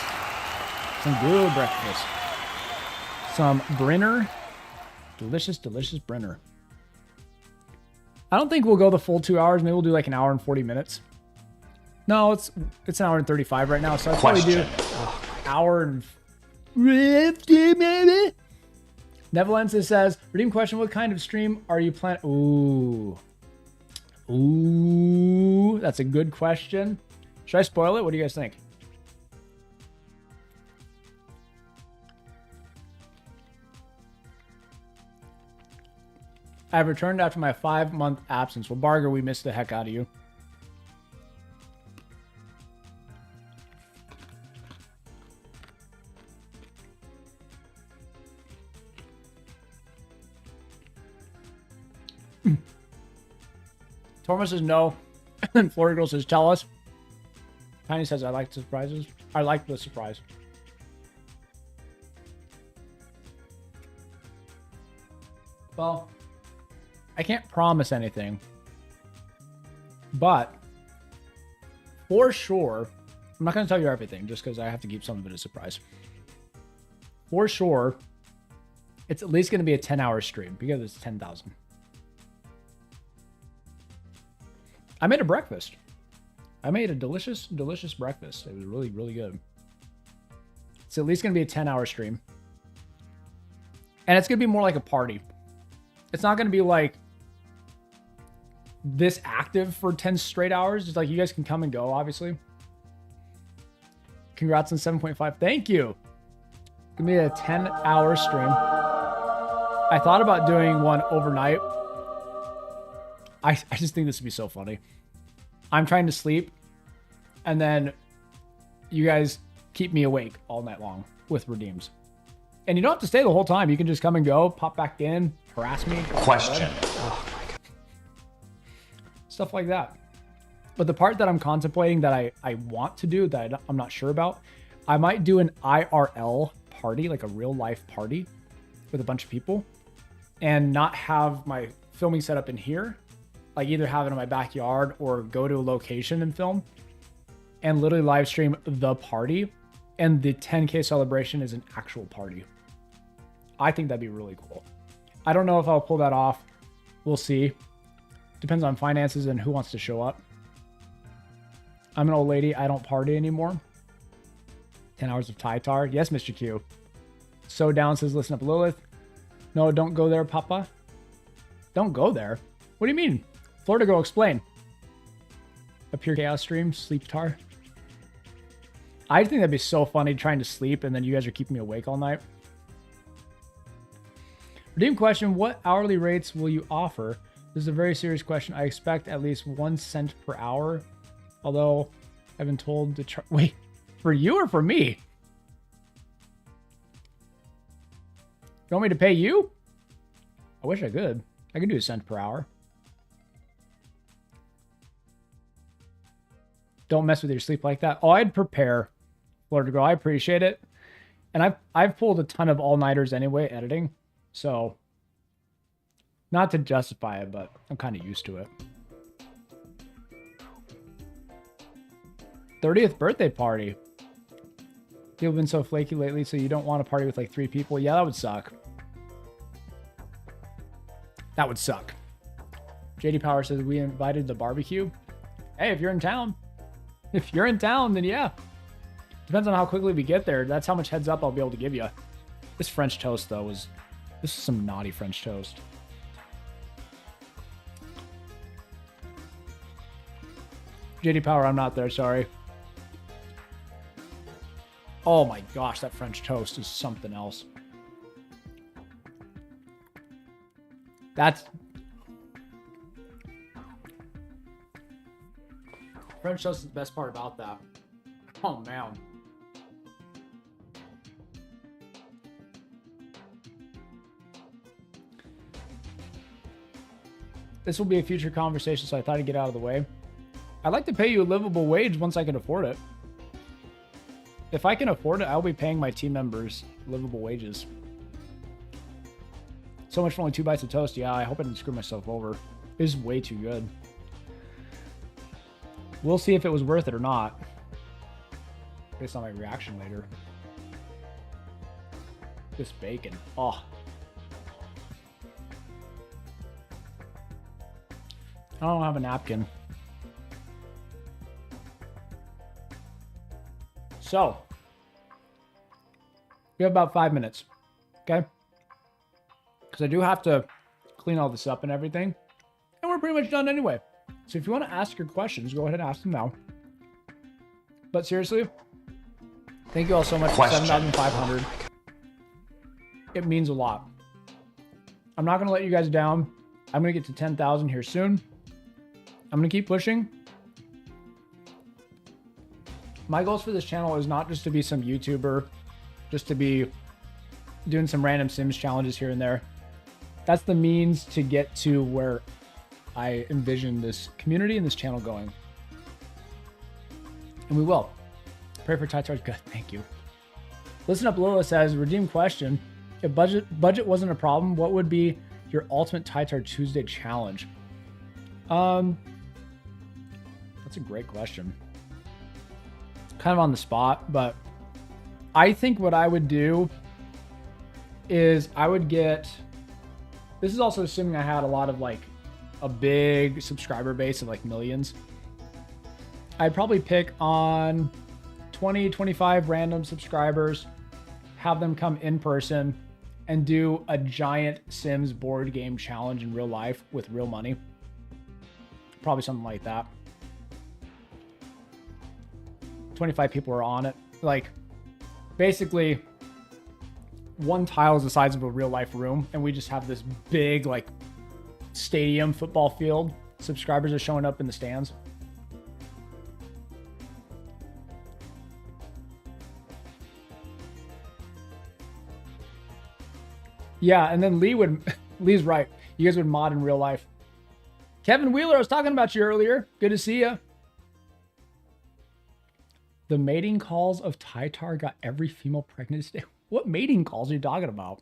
[SPEAKER 3] Some good breakfast. Some Brenner. Delicious, delicious Brenner. I don't think we'll go the full 2 hours. Maybe we'll do like an hour and 40 minutes. No, it's an hour and 35 right now. So I'll probably do hour and 50 maybe. Neverlands says, redeem question, what kind of stream are you planning? Ooh, that's a good question. Should I spoil it? What do you guys think? I've returned after my 5-month absence. Well, Barger, we missed the heck out of you. Torma says no. And Florida Girl says tell us. Tiny says I like surprises. I like the surprise. Well, I can't promise anything. But for sure, I'm not going to tell you everything just because I have to keep some of it a surprise. For sure, it's at least going to be a 10-hour stream because it's 10,000. I made a breakfast. I made a delicious, delicious breakfast. It was really, really good. It's at least going to be a 10-hour stream. And it's going to be more like a party. It's not going to be like this active for 10 straight hours. It's like you guys can come and go, obviously. Congrats on 7.5. Thank you. Give me a 10-hour stream. I thought about doing one overnight. I just think this would be so funny. I'm trying to sleep, and then you guys keep me awake all night long with redeems. And you don't have to stay the whole time. You can just come and go, pop back in, harass me.
[SPEAKER 7] Question.
[SPEAKER 3] Stuff like that. But the part that I'm contemplating that I want to do that I'm not sure about, I might do an IRL party, like a real life party with a bunch of people, and not have my filming set up in here, like either have it in my backyard or go to a location and film, and literally live stream the party, and the 10K celebration is an actual party. I think that'd be really cool. I don't know if I'll pull that off. We'll see. Depends on finances and who wants to show up. I'm an old lady. I don't party anymore. 10 hours of Tytar. Yes, Mr. Q. So down says, listen up, Lilith. No, don't go there, Papa. Don't go there. What do you mean? Florida Girl, explain. A pure chaos stream, sleep tar. I think that'd be so funny trying to sleep and then you guys are keeping me awake all night. Redeem question, what hourly rates will you offer? This is a very serious question. I expect at least 1 cent per hour. Although I've been told to wait, for you or for me? You want me to pay you? I wish I could. I could do 1 cent per hour. Don't mess with your sleep like that. Oh, I'd prepare. Florida Girl, I appreciate it. And I've pulled a ton of all-nighters anyway, editing. So, not to justify it, but I'm kind of used to it. 30th birthday party. People have been so flaky lately, so you don't want to party with like 3 people. Yeah, that would suck. That would suck. JD Power says, we invited the barbecue. Hey, if you're in town. If you're in town, then yeah. Depends on how quickly we get there. That's how much heads up I'll be able to give you. This French toast, though, this is some naughty French toast. JD Power, I'm not there, sorry. Oh my gosh, that French toast is something else. That's... French toast is the best part about that. Oh, man. This will be a future conversation, so I thought I'd get out of the way. I'd like to pay you a livable wage once I can afford it. If I can afford it, I'll be paying my team members livable wages. So much for only 2 bites of toast. Yeah, I hope I didn't screw myself over. It is way too good. We'll see if it was worth it or not, based on my reaction later. This bacon. Oh. I don't have a napkin. So, we have about 5 minutes, okay? Because I do have to clean all this up and everything. And we're pretty much done anyway. So if you want to ask your questions, go ahead and ask them now. But seriously, thank you all so much for 7,500. It means a lot. I'm not going to let you guys down. I'm going to get to 10,000 here soon. I'm going to keep pushing. My goals for this channel is not just to be some YouTuber, just to be doing some random Sims challenges here and there. That's the means to get to where I envision this community and this channel going. And we will. Pray for Tytar's good. Thank you. Listen up, Lola says, redeem question. If budget wasn't a problem, what would be your ultimate Tytar Tuesday challenge? That's a great question. Kind of on the spot, but I think what I would do is I would get, this is also assuming I had a lot of like a big subscriber base of like millions. I'd probably pick on 20, 25 random subscribers, have them come in person and do a giant Sims board game challenge in real life with real money. Probably something like that. 25 people are on it. Like, basically, one tile is the size of a real life room, and we just have this big, like, stadium football field. Subscribers are showing up in the stands. Yeah, and then Lee's right. You guys would mod in real life. Kevin Wheeler, I was talking about you earlier. Good to see you. The mating calls of Tytar got every female pregnant today. What mating calls are you talking about?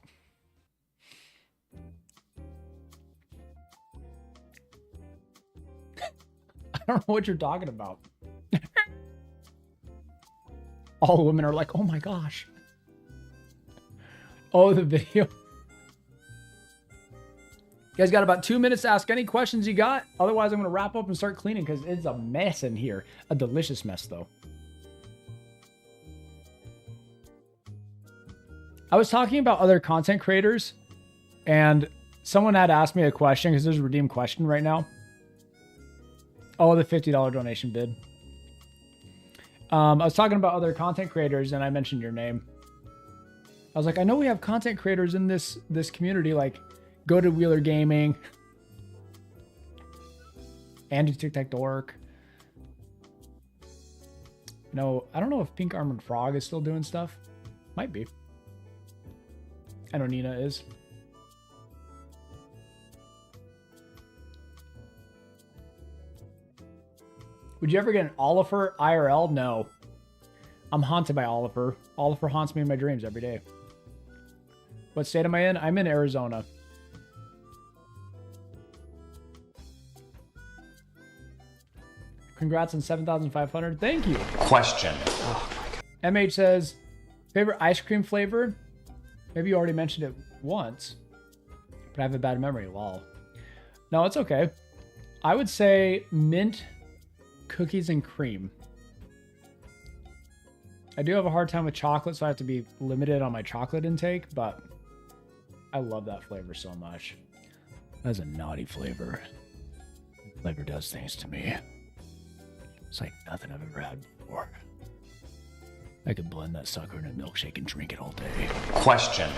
[SPEAKER 3] I don't know what you're talking about. All the women are like, oh my gosh. Oh, the video. You guys got about 2 minutes to ask any questions you got. Otherwise, I'm going to wrap up and start cleaning because it's a mess in here. A delicious mess, though. I was talking about other content creators, and someone had asked me a question because there's a redeemed question right now. Oh, the $50 donation bid. I was talking about other content creators, and I mentioned your name. I was like, I know we have content creators in this community, like Go to Wheeler Gaming, Andy Tic Tac Dork. No, I don't know if Pink Armored Frog is still doing stuff. Might be. I know Nina is. Would you ever get an Oliver IRL? No. I'm haunted by Oliver. Oliver haunts me in my dreams every day. What state am I in? I'm in Arizona. Congrats on 7,500. Thank you.
[SPEAKER 7] Question.
[SPEAKER 3] MH says, favorite ice cream flavor? Maybe you already mentioned it once, but I have a bad memory. Lol. No, it's okay. I would say mint, cookies, and cream. I do have a hard time with chocolate, so I have to be limited on my chocolate intake, but I love that flavor so much. That's a naughty flavor. Flavor does things to me. It's like nothing I've ever had before. I could blend that sucker in a milkshake and drink it all day.
[SPEAKER 7] Question.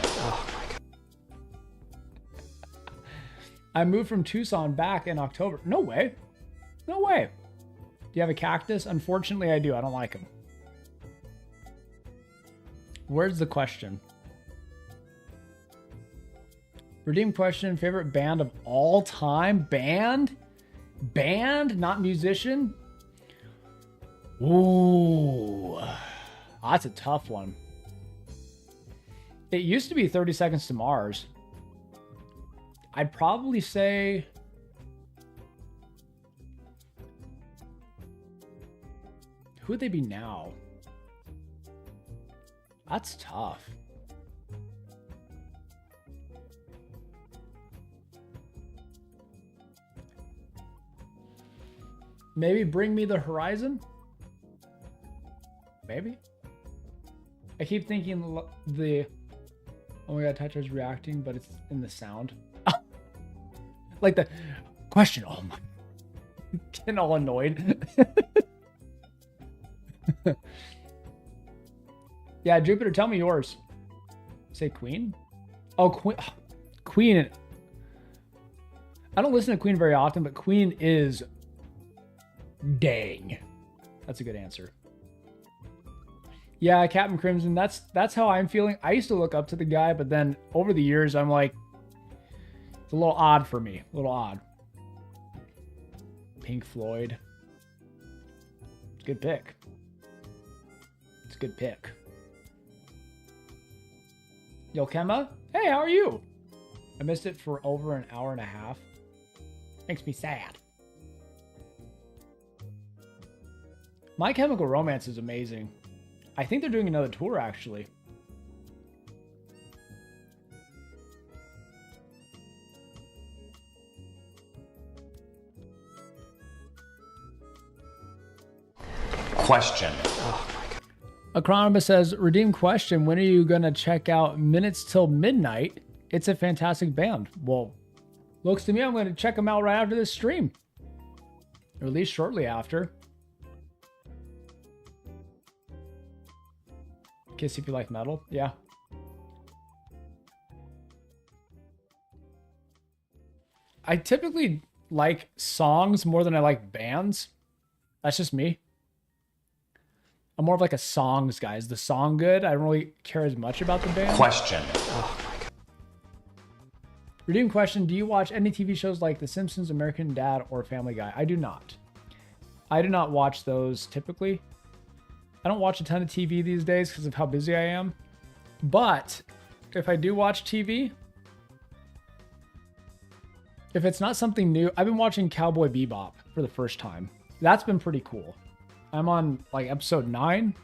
[SPEAKER 3] I moved from Tucson back in October. No way. No way. Do you have a cactus? Unfortunately, I do. I don't like them. Where's the question? Redeem question. Favorite band of all time? Band? Band? Not musician? Ooh. That's a tough one. It used to be 30 Seconds to Mars. I'd probably say... Who would they be now? That's tough. Maybe Bring Me the Horizon? Maybe? I keep thinking the... Oh my god, Tetra's reacting, but it's in the sound. Like the question. Oh my... Getting all annoyed. Yeah, Jupiter, tell me yours. Say Queen? Oh, Queen. Queen. I don't listen to Queen very often, but Queen is... Dang. That's a good answer. Yeah, Captain Crimson, that's how I'm feeling. I used to look up to the guy, but then over the years, I'm like, it's a little odd for me. A little odd. Pink Floyd. Good pick. It's a good pick. Yo, Kemma. Hey, how are you? I missed it for over an hour and a half. Makes me sad. My Chemical Romance is amazing. I think they're doing another tour, actually.
[SPEAKER 7] Question.
[SPEAKER 3] Acronymous says, redeem question, when are you going to check out Minutes Till Midnight? It's a fantastic band. Well, looks to me I'm going to check them out right after this stream. Or at least shortly after. Kiss if you like metal. Yeah. I typically like songs more than I like bands. That's just me. I'm more of like a songs guy. Is the song good? I don't really care as much about the band.
[SPEAKER 7] Question.
[SPEAKER 3] Redeem question. Do you watch any TV shows like The Simpsons, American Dad, or Family Guy? I do not. I do not watch those typically. I don't watch a ton of TV these days because of how busy I am. But if I do watch TV, if it's not something new, I've been watching Cowboy Bebop for the first time. That's been pretty cool. I'm on like episode 9.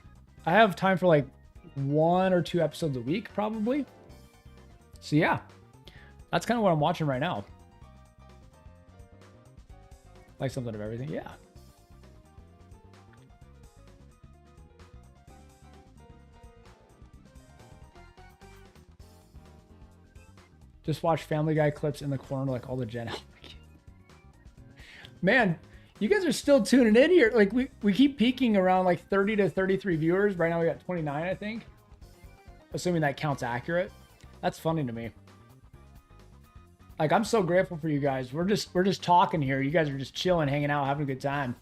[SPEAKER 3] I have time for like 1 or 2 episodes a week probably. So yeah, that's kind of what I'm watching right now. Like something of everything. Yeah. Just watch Family Guy clips in the corner like all the Gen Alpha. Man, you guys are still tuning in here. Like we keep peaking around like 30 to 33 viewers. Right now we got 29, I think. Assuming that counts accurate. That's funny to me. Like I'm so grateful for you guys. We're just talking here. You guys are just chilling, hanging out, having a good time.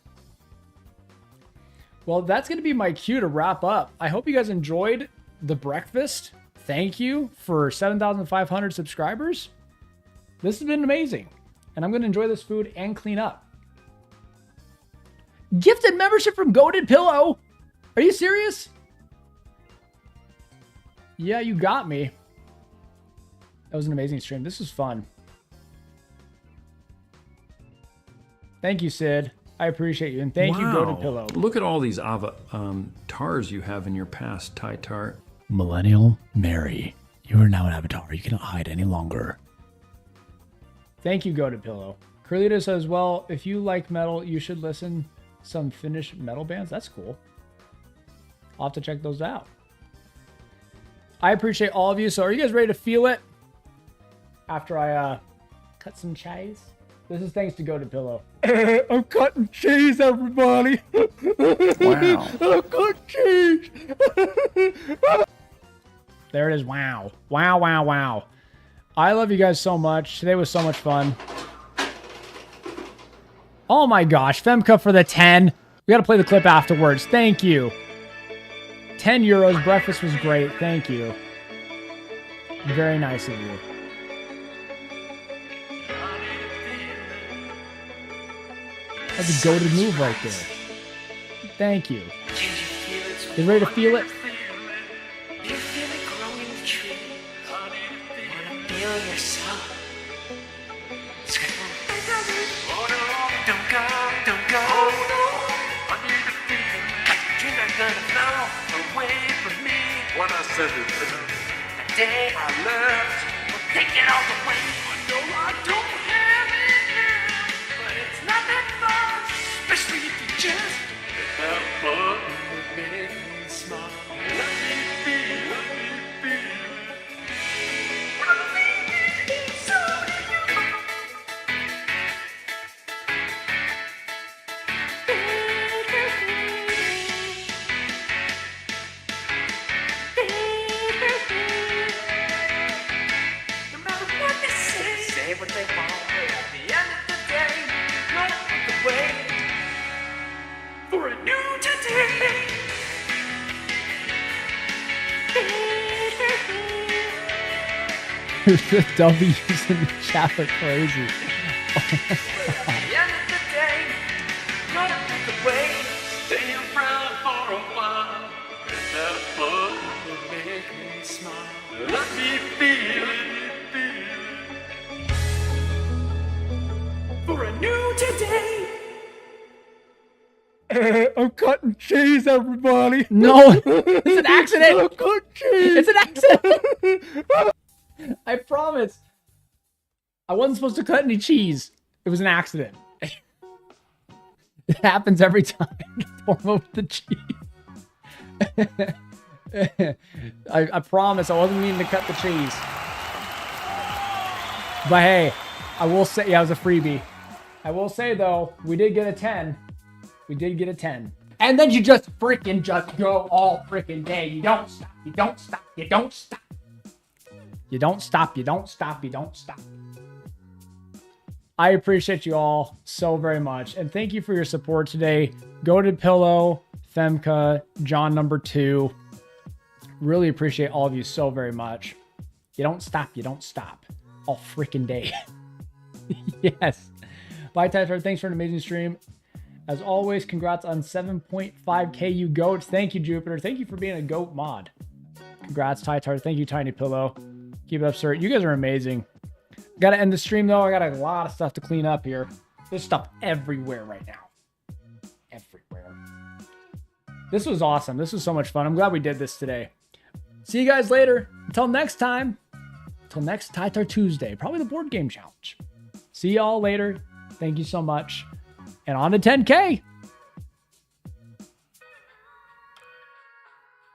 [SPEAKER 3] Well, that's going to be my cue to wrap up. I hope you guys enjoyed the breakfast. Thank you for 7,500 subscribers. This has been amazing. And I'm going to enjoy this food and clean up. Gifted membership from Goated Pillow. Are you serious? Yeah, you got me. That was an amazing stream. This was fun. Thank you, Sid. I appreciate you. And thank you, Goated Pillow.
[SPEAKER 6] Look at all these tars you have in your past, Ty Tar.
[SPEAKER 3] Millennial Mary, you are now an avatar. You cannot hide any longer. Thank you, Goated Pillow. Curlito says, well, if you like metal, you should listen some Finnish metal bands. That's cool. I'll have to check those out. I appreciate all of you. So are you guys ready to feel it? After I cut some cheese? This is thanks to Goated Pillow. I'm cutting cheese, everybody.
[SPEAKER 6] Wow.
[SPEAKER 3] I'm cutting cheese. There it is. Wow. Wow, wow, wow. I love you guys so much. Today was so much fun. Oh my gosh. Femka for the 10. We got to play the clip afterwards. Thank you. 10 euros. Breakfast was great. Thank you. Very nice of you. That's a goated move right there. Thank you. You ready to feel it?
[SPEAKER 8] You feel it growing in the tree. Wanna feel yourself. Don't go, don't go. I need to feel it. You're not gonna flow away from me.
[SPEAKER 4] When I said it,
[SPEAKER 8] The day I left will take it all away. I know I don't have it now, but it's not that far. Especially if you just have fun and make me smile. Let me feel, let me feel. So do you. No matter what they say what they want. At the end of the day, not the way for a new today.
[SPEAKER 3] The W's in the chat are crazy.
[SPEAKER 8] At the end of the day, not the way. Stay around for a while. Have fun and make me smile. Let me feel it. For a new today.
[SPEAKER 3] I'm cutting cheese, everybody. No, it's an accident. I'm cutting cheese. It's an accident. I promise. I wasn't supposed to cut any cheese. It was an accident. It happens every time. Pour over the cheese. I promise I wasn't meaning to cut the cheese. But hey, I will say, yeah, it was a freebie. I will say though, we did get a 10. We did get a 10. And then you just go all freaking day. You don't stop. You don't stop. You don't stop. You don't stop. You don't stop. You don't stop. I appreciate you all so very much. And thank you for your support today. Goated Pillow, Femka, John number 2. Really appreciate all of you so very much. You don't stop. You don't stop. All freaking day. Yes. Bye, Tyler. Thanks for an amazing stream. As always, congrats on 7.5K, you goats. Thank you, Jupiter. Thank you for being a goat mod. Congrats, Tytar. Thank you, Tiny Pillow. Keep it up, sir. You guys are amazing. Gotta end the stream, though. I got a lot of stuff to clean up here. There's stuff everywhere right now. Everywhere. This was awesome. This was so much fun. I'm glad we did this today. See you guys later. Until next time. Until next Tytar Tuesday. Probably the board game challenge. See y'all later. Thank you so much. And on to 10K.